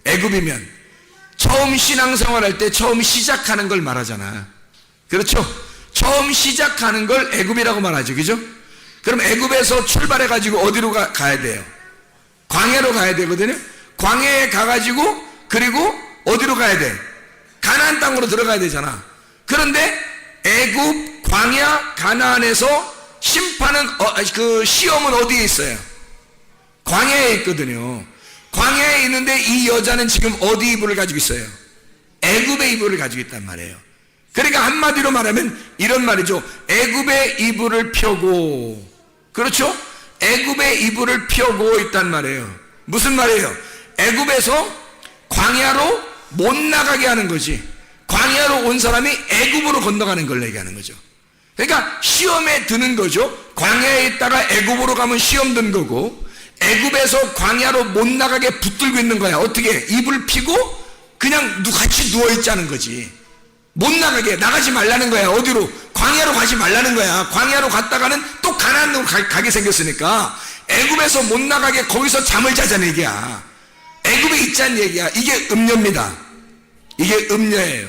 애굽이면 처음 신앙생활 할 때 처음 시작하는 걸 말하잖아. 그렇죠? 처음 시작하는 걸 애굽이라고 말하죠. 그죠? 그럼 애굽에서 출발해가지고 어디로 가야 돼요? 광야로 가야 되거든요. 광야에 가가지고 그리고 어디로 가야 돼? 가나안 땅으로 들어가야 되잖아. 그런데 애굽, 광야, 가나안에서 심판은 그 시험은 어디에 있어요? 광야에 있거든요. 광야에 있는데 이 여자는 지금 어디 이불을 가지고 있어요? 애굽의 이불을 가지고 있단 말이에요. 그러니까 한마디로 말하면 이런 말이죠. 애굽의 이불을 펴고, 그렇죠? 애굽의 이불을 펴고 있단 말이에요. 무슨 말이에요? 애굽에서 광야로 못 나가게 하는 거지. 광야로 온 사람이 애굽으로 건너가는 걸 얘기하는 거죠. 그러니까 시험에 드는 거죠. 광야에 있다가 애굽으로 가면 시험 든 거고, 애굽에서 광야로 못 나가게 붙들고 있는 거야. 어떻게? 이불 피고 그냥 같이 누워있자는 거지. 못 나가게, 나가지 말라는 거야. 어디로? 광야로 가지 말라는 거야. 광야로 갔다가는 또 가나안으로 가게 생겼으니까 애굽에서 못 나가게 거기서 잠을 자자는 얘기야. 애굽에 있자는 얘기야. 이게 음녀입니다. 이게 음녀예요.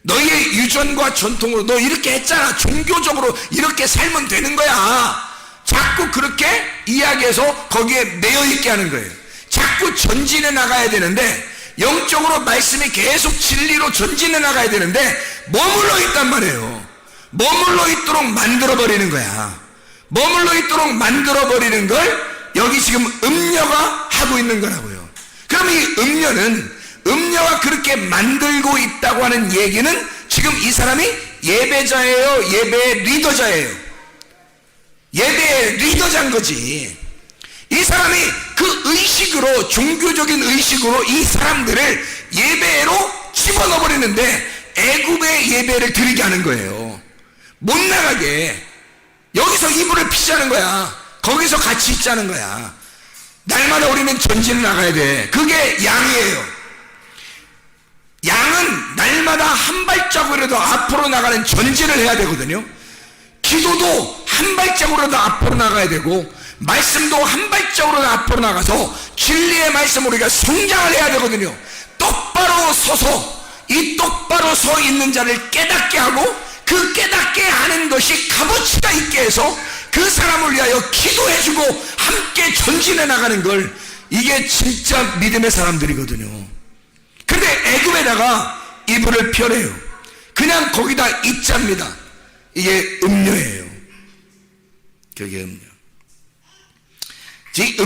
너희의 유전과 전통으로 너 이렇게 했잖아. 종교적으로 이렇게 살면 되는 거야. 자꾸 그렇게 이야기해서 거기에 매여있게 하는 거예요. 자꾸 전진해 나가야 되는데, 영적으로 말씀이 계속 진리로 전진해 나가야 되는데 머물러 있단 말이에요. 머물러 있도록 만들어버리는 거야. 머물러 있도록 만들어버리는 걸 여기 지금 음녀가 하고 있는 거라고요. 그럼 이 음녀가 그렇게 만들고 있다고 하는 얘기는 지금 이 사람이 예배자예요? 예배의 리더자예요? 예배의 리더자인 거지. 이 사람이 그 의식으로, 종교적인 의식으로 이 사람들을 예배로 집어넣어버리는데 애굽의 예배를 드리게 하는 거예요. 못 나가게. 여기서 이불을 피자는 거야. 거기서 같이 있자는 거야. 날마다 우리는 전진을 나가야 돼. 그게 양이에요. 양은 날마다 한 발자국이라도 앞으로 나가는 전진을 해야 되거든요. 기도도 한 발자국으로도 앞으로 나가야 되고, 말씀도 한 발자국으로 앞으로 나가서 진리의 말씀 우리가 성장을 해야 되거든요. 똑바로 서서 이 똑바로 서 있는 자를 깨닫게 하고, 그 깨닫게 하는 것이 값어치가 있게 해서 그 사람을 위하여 기도해주고 함께 전진해 나가는 걸, 이게 진짜 믿음의 사람들이거든요. 근데 애굽에다가 이불을 펴래요. 그냥 거기다 있잡니다. 이게 음녀예요. 그게 음녀. 이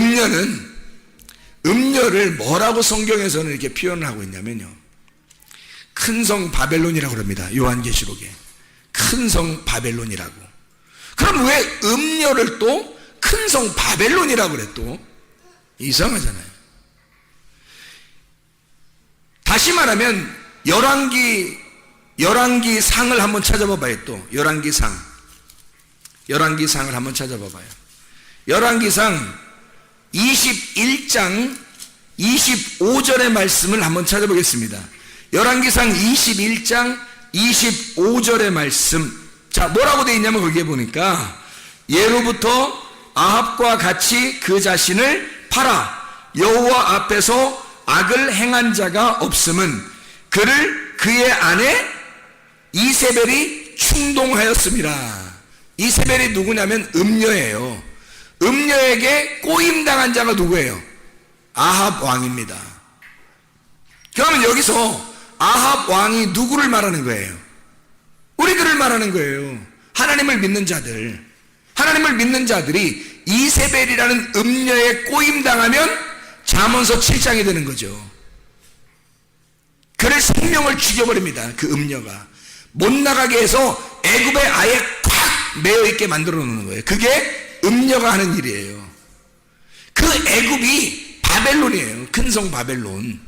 음녀를 뭐라고 성경에서는 이렇게 표현을 하고 있냐면요, 큰 성 바벨론이라고 그럽니다. 요한계시록에 큰 성 바벨론이라고. 그럼 왜 음녀를 또 큰 성 바벨론이라고 그래? 또 이상하잖아요. 다시 말하면 열왕기 상을 한번 찾아봐봐요. 또 열왕기 상을 한번 찾아봐봐요. 열왕기상 21장 25절의 말씀을 한번 찾아보겠습니다. 열왕기상 21장 25절의 말씀. 자, 뭐라고 되어 있냐면 거기에 보니까, 예로부터 아합과 같이 그 자신을 팔아 여호와 앞에서 악을 행한 자가 없음은 그를 그의 아내 이세벨이 충동하였습니다. 이세벨이 누구냐면 음녀예요. 음녀에게 꼬임당한 자가 누구예요? 아합 왕입니다. 그러면 여기서 아합 왕이 누구를 말하는 거예요? 우리들을 말하는 거예요. 하나님을 믿는 자들. 하나님을 믿는 자들이 이세벨이라는 음녀에 꼬임당하면 잠언서 7장이 되는 거죠. 그를 생명을 죽여버립니다. 그 음녀가 못 나가게 해서 애굽에 아예 콱 매여있게 만들어 놓는 거예요. 그게 음녀가 하는 일이에요. 그 애굽이 바벨론이에요. 큰 성 바벨론.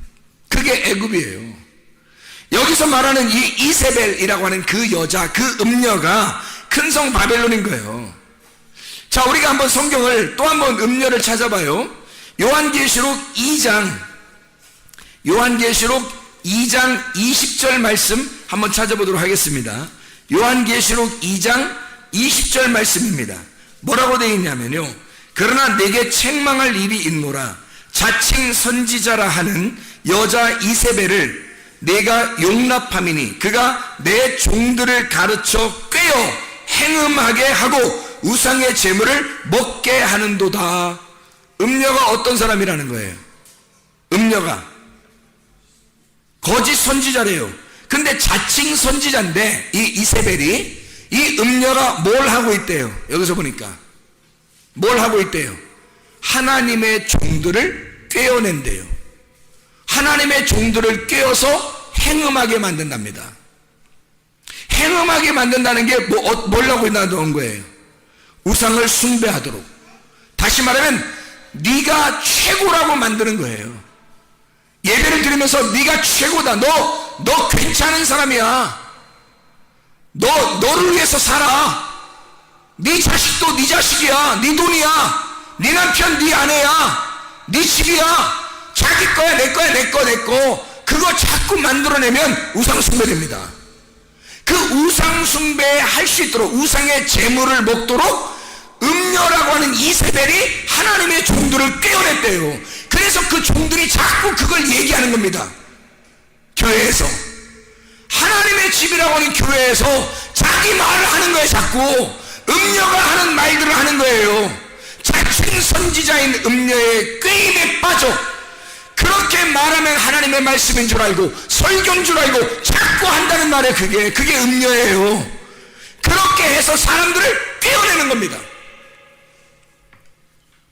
그게 애굽이에요. 여기서 말하는 이 이세벨이라고 하는 그 여자, 그 음녀가 큰 성 바벨론인 거예요. 자, 우리가 한번 성경을 또 한번 음녀를 찾아봐요. 요한계시록 2장 20절 말씀 한번 찾아보도록 하겠습니다. 요한계시록 2장 20절 말씀입니다. 뭐라고 되어 있냐면요, 그러나 내게 책망할 일이 있노라. 자칭 선지자라 하는 여자 이세벨을 내가 용납함이니 그가 내 종들을 가르쳐 꿰어 행음하게 하고 우상의 재물을 먹게 하는도다. 음녀가 어떤 사람이라는 거예요? 음녀가 거짓 선지자래요. 근데 자칭 선지자인데 이 이세벨이, 이 음녀가 뭘 하고 있대요? 여기서 보니까 뭘 하고 있대요? 하나님의 종들을 꿰어낸대요. 하나님의 종들을 꿰어서 행음하게 만든답니다. 행음하게 만든다는 게 뭐라고 나온 거예요? 우상을 숭배하도록. 다시 말하면 네가 최고라고 만드는 거예요. 예배를 드리면서 네가 최고다. 너 괜찮은 사람이야. 너를 위해서 살아. 네 자식도 네 자식이야. 네 돈이야. 네 남편 네 아내야. 네 집이야. 자기 거야. 내 거야. 내 거. 그거 자꾸 만들어내면 우상숭배됩니다. 그 우상숭배할 수 있도록, 우상의 재물을 먹도록 음녀라고 하는 이세벨이 하나님의 종들을 꿰어냈대요. 그래서 그 종들이 자꾸 그걸 얘기하는 겁니다. 교회에서, 하나님의 집이라고 하는 교회에서 자기 말을 하는 거예요. 자꾸 음녀가 하는 말들을 하는 거예요. 자칭 선지자인 음녀의 꾀임에 빠져 그렇게 말하면 하나님의 말씀인 줄 알고 설교인 줄 알고 자꾸 한다는 말이에요. 그게 음녀예요. 그렇게 해서 사람들을 꿰어내는 겁니다.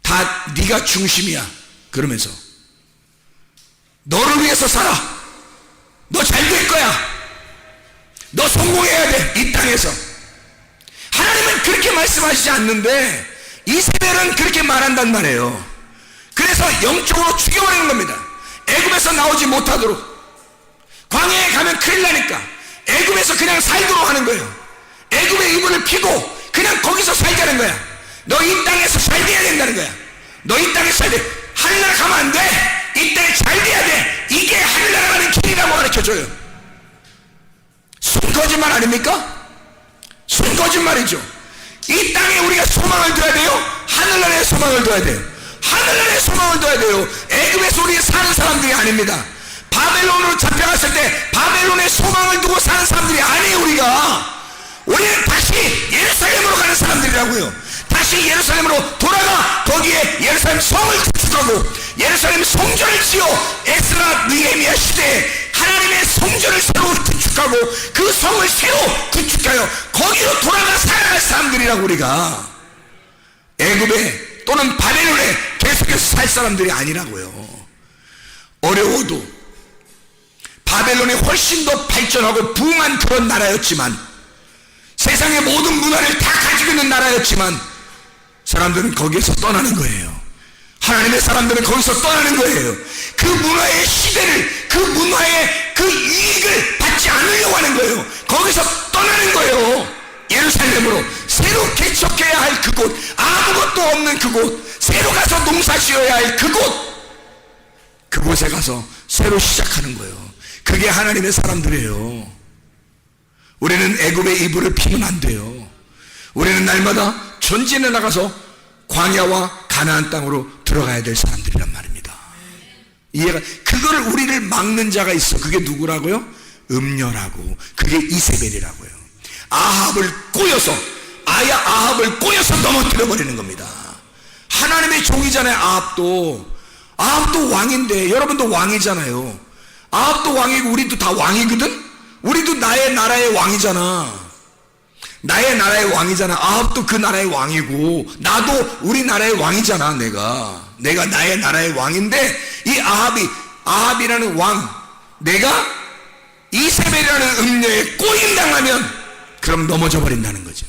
다 네가 중심이야 그러면서 너를 위해서 살아. 너 잘 될 거야. 너 성공해야 돼. 이 땅에서. 하나님은 그렇게 말씀하시지 않는데 이세벨은 그렇게 말한단 말이에요. 그래서 영적으로 죽여버리는 겁니다. 애굽에서 나오지 못하도록. 광야에 가면 큰일 나니까 애굽에서 그냥 살도록 하는 거예요. 애굽의 이불을 피고 그냥 거기서 살자는 거야. 너 이 땅에서 잘 돼야 된다는 거야. 너 이 땅에서 잘 돼. 하늘나라 가면 안 돼. 이 땅에 잘 돼야 돼. 이게 하늘나라 가는 길이라고 가르쳐줘요. 순거짓말 아닙니까? 순거짓말이죠. 이 땅에 우리가 소망을 둬야 돼요? 하늘나라에 소망을 둬야 돼요. 하늘나라에 소망을 둬야 돼요. 애굽에서 우리 사는 사람들이 아닙니다. 바벨론으로 잡혀갔을 때 바벨론에 소망을 두고 사는 사람들이 아니에요. 우리는 다시 예루살렘으로 가는 사람들이라고요. 다시 예루살렘으로 돌아가 거기에 예루살렘 성을 구축하고 예루살렘 성전을 지어 에스라 느헤미야 시대에 하나님의 성전을 새로 구축하고 그 성을 새로 구축하여 거기로 돌아가 살아갈 사람들이라고. 우리가 애굽에 또는 바벨론에 계속해서 살 사람들이 아니라고요. 어려워도 바벨론이 훨씬 더 발전하고 부흥한 그런 나라였지만, 세상의 모든 문화를 다 가지고 있는 나라였지만 사람들은 거기에서 떠나는 거예요. 하나님의 사람들은 거기서 떠나는 거예요. 그 문화의 시대를, 그 문화의 그 이익을 받지 않으려고 하는 거예요. 거기서 떠나는 거예요. 예루살렘으로 새로 개척해야 할 그곳, 아무것도 없는 그곳, 새로 가서 농사 지어야 할 그곳에 가서 새로 시작하는 거예요. 그게 하나님의 사람들이에요. 우리는 애굽의 이불을 피면 안 돼요. 우리는 날마다 전진해 나가서 광야와 가나안 땅으로 들어가야 될 사람들이란 말입니다. 이해가? 그걸 우리를 막는 자가 있어. 그게 누구라고요? 음녀라고. 그게 이세벨이라고요. 아합을 꼬여서 넘어뜨려 버리는 겁니다. 하나님의 종이잖아요. 아합도 왕인데, 여러분도 왕이잖아요. 아합도 왕이고 우리도 다 왕이거든. 우리도 나의 나라의 왕이잖아. 나의 나라의 왕이잖아. 아합도 그 나라의 왕이고 나도 우리 나라의 왕이잖아. 내가 나의 나라의 왕인데, 이 아합이라는 왕, 내가 이세벨이라는 음녀에 꼬임당하면 그럼 넘어져 버린다는 거죠.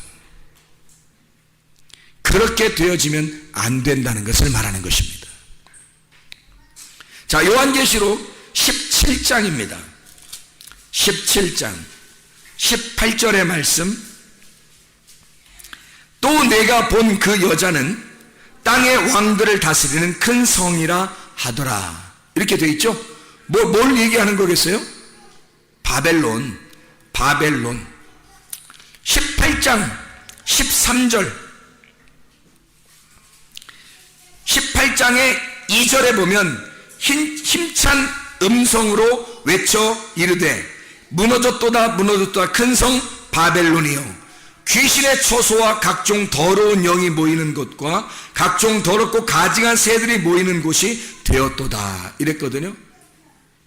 그렇게 되어지면 안 된다는 것을 말하는 것입니다. 자, 요한계시록 17장입니다. 17장 18절의 말씀. 또 내가 본 그 여자는 땅의 왕들을 다스리는 큰 성이라 하더라. 이렇게 되어 있죠. 뭘 얘기하는 거겠어요? 바벨론. 18장 13절 18장의 2절에 보면 힘찬 음성으로 외쳐 이르되 무너졌도다 큰 성 바벨론이요, 귀신의 처소와 각종 더러운 영이 모이는 곳과 각종 더럽고 가증한 새들이 모이는 곳이 되었도다. 이랬거든요.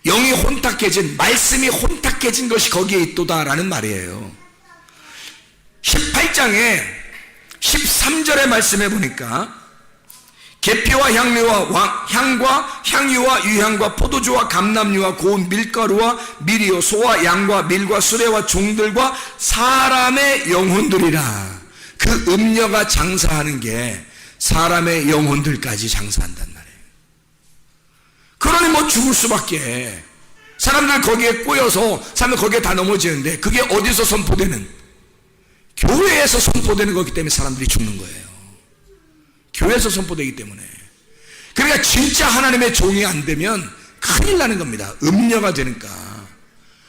영이 혼탁해진, 말씀이 혼탁해진 것이 거기에 있도다 라는 말이에요. 18장에 13절의 말씀에 보니까 계피와 향료와 향과 향유와 유향과 포도주와 감람유와 고운 밀가루와 밀이요 소와 양과 밀과 수레와 종들과 사람의 영혼들이라. 그 음녀가 장사하는 게 사람의 영혼들까지 장사한단 말이에요. 그러니 뭐 죽을 수밖에. 사람들 거기에 꼬여서 사람들 거기에 다 넘어지는데 그게 어디서 선포되는? 교회에서 선포되는 거기 때문에 사람들이 죽는 거예요. 교회에서 선포되기 때문에. 그러니까 진짜 하나님의 종이 안 되면 큰일 나는 겁니다. 음녀가 되니까.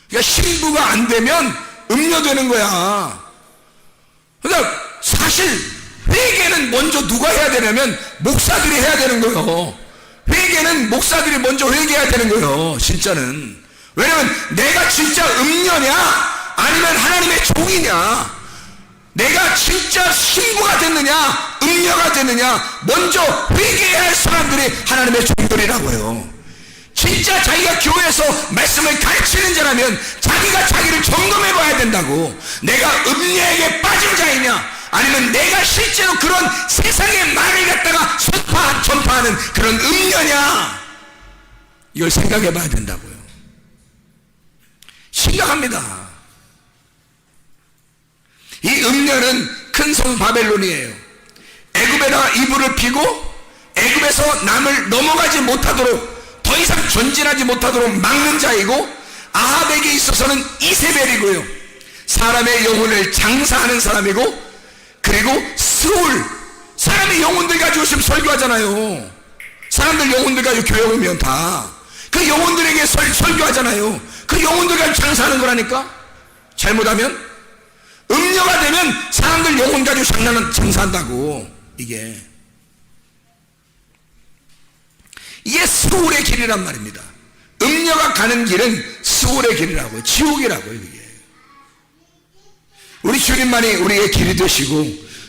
그러니까 신부가 안 되면 음녀되는 거야. 그러니까 사실 회개는 먼저 누가 해야 되냐면 목사들이 해야 되는 거예요. 회개는 목사들이 먼저 회개해야 되는 거예요. 진짜는. 왜냐면 내가 진짜 음녀냐 아니면 하나님의 종이냐, 내가 진짜 신부가 됐느냐 음녀가 됐느냐 먼저 회개해야 할 사람들이 하나님의 종들이라고요. 진짜 자기가 교회에서 말씀을 가르치는 자라면 자기가 자기를 점검해 봐야 된다고. 내가 음녀에게 빠진 자이냐 아니면 내가 실제로 그런 세상의 말을 갖다가 전파하는 그런 음녀냐, 이걸 생각해 봐야 된다고요. 심각합니다. 이 음녀는 큰 성 바벨론이에요. 애굽에다가 이불을 피고 애굽에서 남을 넘어가지 못하도록, 더 이상 전진하지 못하도록 막는 자이고, 아합에게 있어서는 이세벨이고요, 사람의 영혼을 장사하는 사람이고, 그리고 스울, 사람의 영혼들 가지고 지금 설교하잖아요. 사람들 영혼들 가지고 교회 오면 다 그 영혼들에게 설교하잖아요. 그 영혼들 가지고 장사하는 거라니까. 잘못하면 음녀가 되면 사람들 영혼 가지고 장사한다고. 이게 스울의 길이란 말입니다. 음녀가 가는 길은 스울의 길이라고요. 지옥이라고요. 이게 우리 주님만이 우리의 길이 되시고,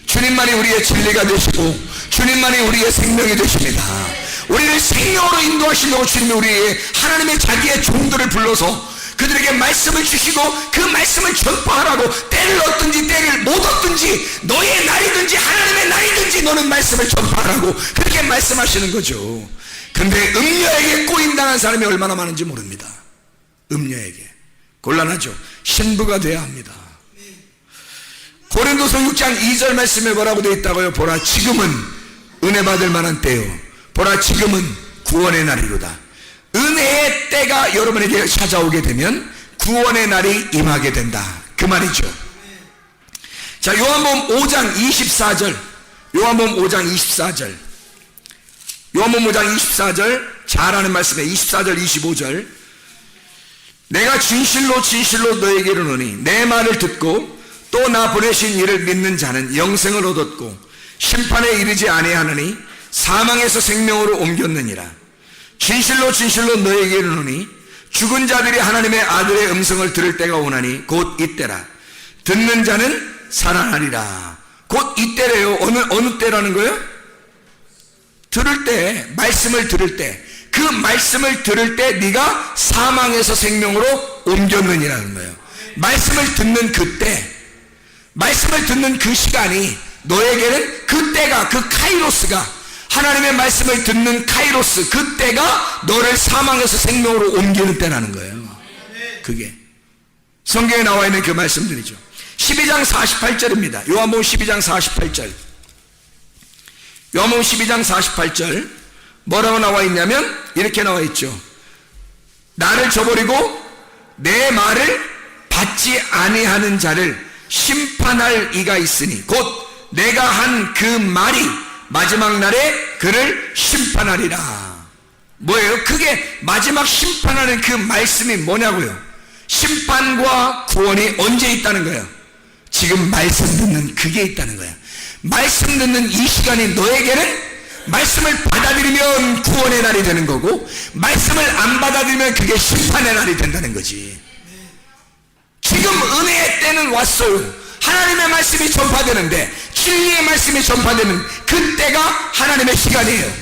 주님만이 우리의 진리가 되시고, 주님만이 우리의 생명이 되십니다. 우리를 생명으로 인도하시려고 주님이 우리의 하나님의 자기의 종들을 불러서 그들에게 말씀을 주시고 그 말씀을 전파하라고, 때를 얻든지 때를 못 얻든지 너의 날이든지 하나님의 날이든지 너는 말씀을 전파하라고 그렇게 말씀하시는 거죠. 근데 음녀에게 꼬임당한 사람이 얼마나 많은지 모릅니다. 음녀에게 곤란하죠. 신부가 돼야 합니다. 고린도서 6장 2절 말씀에 뭐라고 되어 있다고요? 보라 지금은 은혜 받을 만한 때요, 보라 지금은 구원의 날이로다. 은혜의 때가 여러분에게 찾아오게 되면 구원의 날이 임하게 된다, 그 말이죠. 자, 요한복음 5장 24절, 요한복음 5장 24절, 요한복음 5장 24절 잘 아는 말씀에 24절 25절, 내가 진실로 진실로 너에게 이르노니 내 말을 듣고 또 나 보내신 이를 믿는 자는 영생을 얻었고 심판에 이르지 아니하느니 사망에서 생명으로 옮겼느니라. 진실로 진실로 너에게 이르노니 죽은 자들이 하나님의 아들의 음성을 들을 때가 오나니 곧 이때라. 듣는 자는 살아나리라. 곧 이때래요. 어느 때라는 거예요? 들을 때, 말씀을 들을 때, 그 말씀을 들을 때 네가 사망에서 생명으로 옮겼느니라는 거예요. 말씀을 듣는 그때, 말씀을 듣는 그 시간이 너에게는 그 때가, 그 카이로스가, 하나님의 말씀을 듣는 카이로스, 그 때가 너를 사망에서 생명으로 옮기는 때라는 거예요. 그게 성경에 나와 있는 그 말씀들이죠. 12장 48절입니다. 요한복음 12장 48절. 요한복음 12장 48절 뭐라고 나와 있냐면 이렇게 나와 있죠. 나를 저버리고 내 말을 받지 아니하는 자를 심판할 이가 있으니 곧 내가 한 그 말이 마지막 날에 그를 심판하리라. 뭐예요? 그게 마지막 심판하는 그 말씀이 뭐냐고요? 심판과 구원이 언제 있다는 거예요? 지금 말씀 듣는 그게 있다는 거예요. 말씀 듣는 이 시간이 너에게는 말씀을 받아들이면 구원의 날이 되는 거고, 말씀을 안 받아들이면 그게 심판의 날이 된다는 거지. 지금 은혜의 때는 왔어요. 하나님의 말씀이 전파되는데, 진리의 말씀이 전파되는 그때가 하나님의 시간이에요.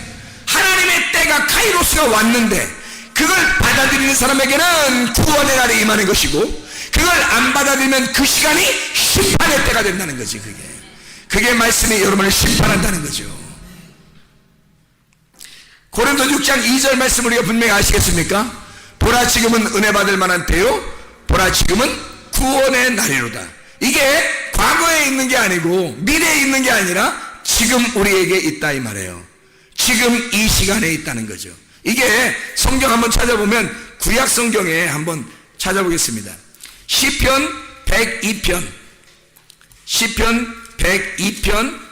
하나님의 때가 카이로스가 왔는데 그걸 받아들이는 사람에게는 구원의 날이 임하는 것이고, 그걸 안 받아들이면 그 시간이 심판의 때가 된다는 거지. 그게 말씀이 여러분을 심판한다는 거죠. 고린도 6장 2절 말씀 우리가 분명히 아시겠습니까? 보라 지금은 은혜 받을 만한 때요, 보라 지금은 구원의 날이로다. 이게 과거에 있는 게 아니고 미래에 있는 게 아니라 지금 우리에게 있다 이 말이에요. 지금 이 시간에 있다는 거죠. 이게 성경 한번 찾아보면 구약 성경에 한번 찾아보겠습니다. 시편 102편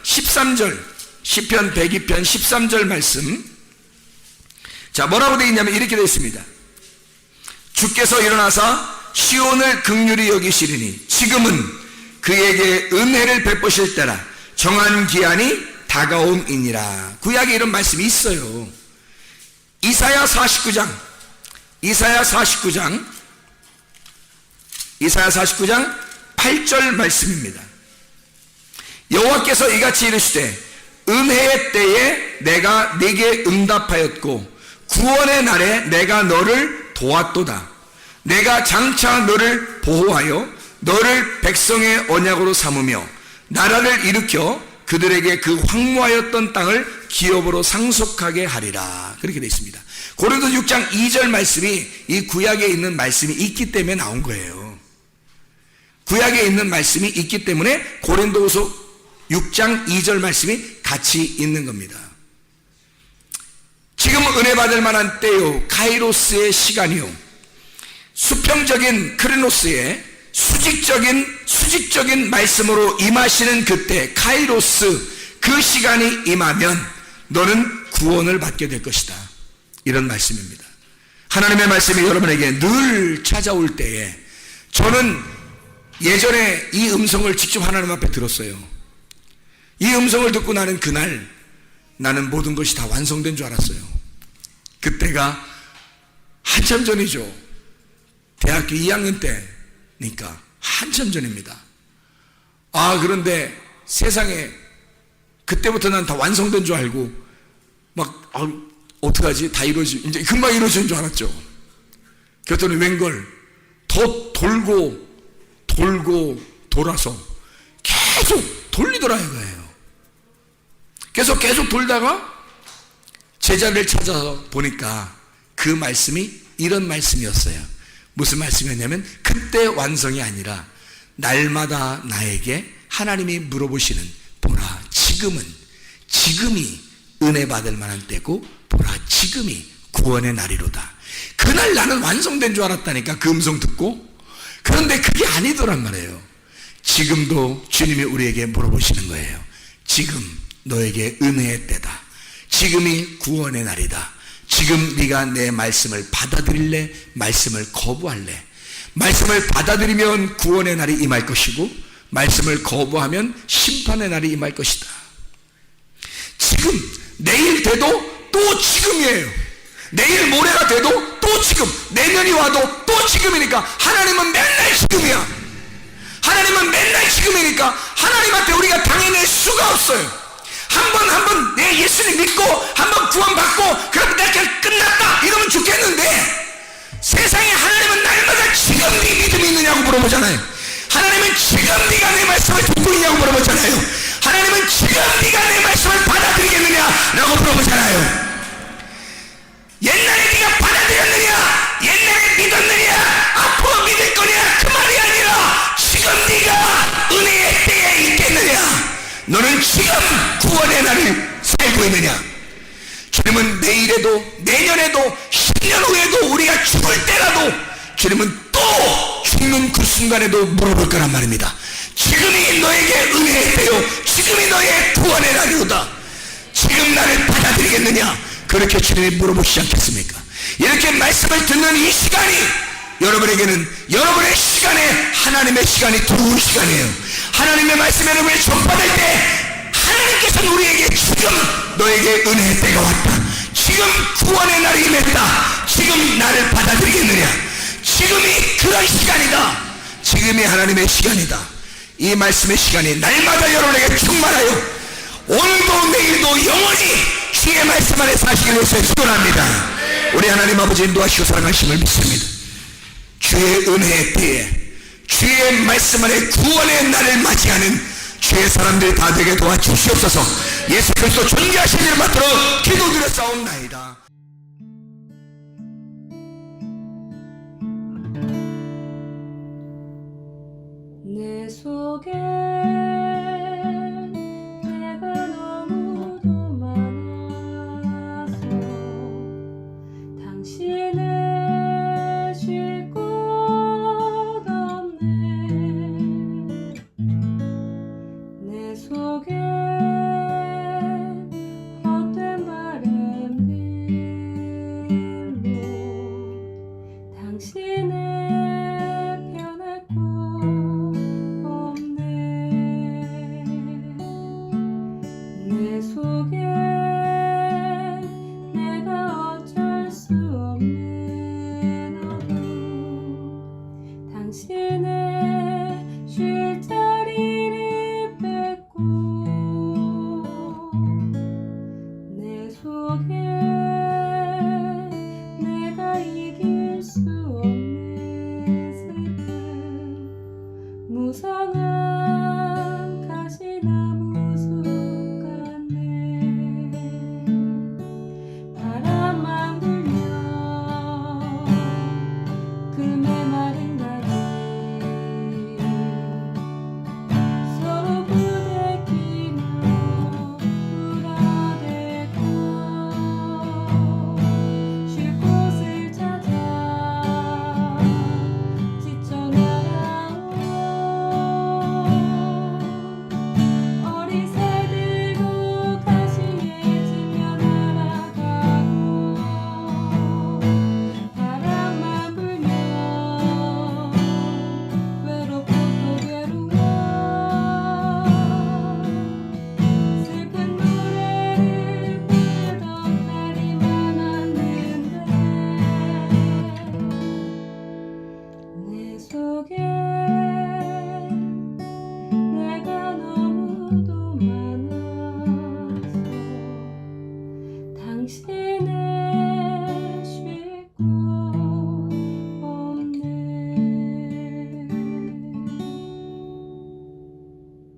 13절, 시편 102편 13절 말씀. 자, 뭐라고 되어 있냐면 이렇게 되어 있습니다. 주께서 일어나사 시온을 긍휼히 여기시리니 지금은 그에게 은혜를 베푸실 때라, 정한 기한이 다가옴이니라. 구약에 이런 말씀이 있어요. 이사야 49장 8절 말씀입니다. 여호와께서 이같이 이르시되 은혜의 때에 내가 네게 응답하였고 구원의 날에 내가 너를 도왔도다. 내가 장차 너를 보호하여 너를 백성의 언약으로 삼으며 나라를 일으켜 그들에게 그 황무하였던 땅을 기업으로 상속하게 하리라. 그렇게 되어 있습니다. 고린도 6장 2절 말씀이 이 구약에 있는 말씀이 있기 때문에 나온 거예요. 구약에 있는 말씀이 있기 때문에 고린도후서 6장 2절 말씀이 같이 있는 겁니다. 지금 은혜 받을 만한 때요, 카이로스의 시간이요, 수평적인 크리노스의 수직적인 말씀으로 임하시는 그때 카이로스, 그 시간이 임하면 너는 구원을 받게 될 것이다. 이런 말씀입니다. 하나님의 말씀이 여러분에게 늘 찾아올 때에, 저는 예전에 이 음성을 직접 하나님 앞에 들었어요. 이 음성을 듣고 나는 그날 나는 모든 것이 다 완성된 줄 알았어요. 그때가 한참 전이죠. 대학교 2학년 때니까 한참 전입니다. 그런데 세상에 그때부터 난 다 완성된 줄 알고 막 어떡하지? 다 이제 금방 이루어지는 줄 알았죠. 그랬더니 웬걸 더 돌고 돌아서 계속 돌리더라 이거예요. 계속 돌다가 제자를 찾아서 보니까 그 말씀이 이런 말씀이었어요. 무슨 말씀이었냐면, 그때 완성이 아니라 날마다 나에게 하나님이 물어보시는, 보라 지금이 은혜 받을 만한 때고 보라 지금이 구원의 날이로다. 그날 나는 완성된 줄 알았다니까, 그 음성 듣고. 그런데 그게 아니더란 말이에요. 지금도 주님이 우리에게 물어보시는 거예요. 지금 너에게 은혜의 때다. 지금이 구원의 날이다. 지금 네가 내 말씀을 받아들일래? 말씀을 거부할래? 말씀을 받아들이면 구원의 날이 임할 것이고, 말씀을 거부하면 심판의 날이 임할 것이다. 지금 내일 돼도 또 지금이에요. 내일 모레가 돼도 또 지금, 내년이 와도 또 지금이니까 하나님은 맨날 지금이야. 하나님은 맨날 지금이니까 하나님한테 우리가 당해낼 수가 없어요. 한 번 내 예수님 믿고 한 번 구원받고 그럼 내가 끝났다 이러면 좋겠는데, 세상에 하나님은 날마다 지금 네 믿음이 있느냐고 물어보잖아요. 하나님은 지금 네가 내 말씀을 듣고 있냐고 물어보잖아요. 하나님은 지금 네가 내 말씀을 받아들이겠느냐라고 물어보잖아요. 옛날에 네가 받아들였느냐, 옛날에 믿었느냐, 앞으로 믿을 거냐, 그 말이 아니라 지금 네가 은혜의 때에 있겠느냐, 너는 지금 구원의 날을 살고 있느냐. 주님은 내일에도 내년에도 10년 후에도 우리가 죽을 때라도 주님은 또 죽는 그 순간에도 물어볼 거란 말입니다. 지금이 너에게 은혜의 때요, 지금이 너의 구원의 날이로다. 지금 나를 받아들이겠느냐, 그렇게 주님이 물어보시지 않겠습니까? 이렇게 말씀을 듣는 이 시간이 여러분에게는 여러분의 시간에 하나님의 시간이 들어온 시간이에요. 하나님의 말씀 여러분이 전받을 때 하나님께서는 우리에게 지금 너에게 은혜의 때가 왔다, 지금 구원의 날이 임했다, 지금 나를 받아들이겠느냐, 지금이 그런 시간이다, 지금이 하나님의 시간이다. 이 말씀의 시간이 날마다 여러분에게 충만하여 오늘도 내일도 영원히 주의 말씀 안에 사시길 위해서 축원합니다. 우리 하나님 아버지 인도하시고 사랑하심을 믿습니다. 주의 은혜의 때에 주의 말씀 안에 구원의 날을 맞이하는 주의 사람들이 다 되게 도와주시옵소서. 예수 그리스도 존귀하신 이름 받들어 기도드려 싸움나이다. 내 속에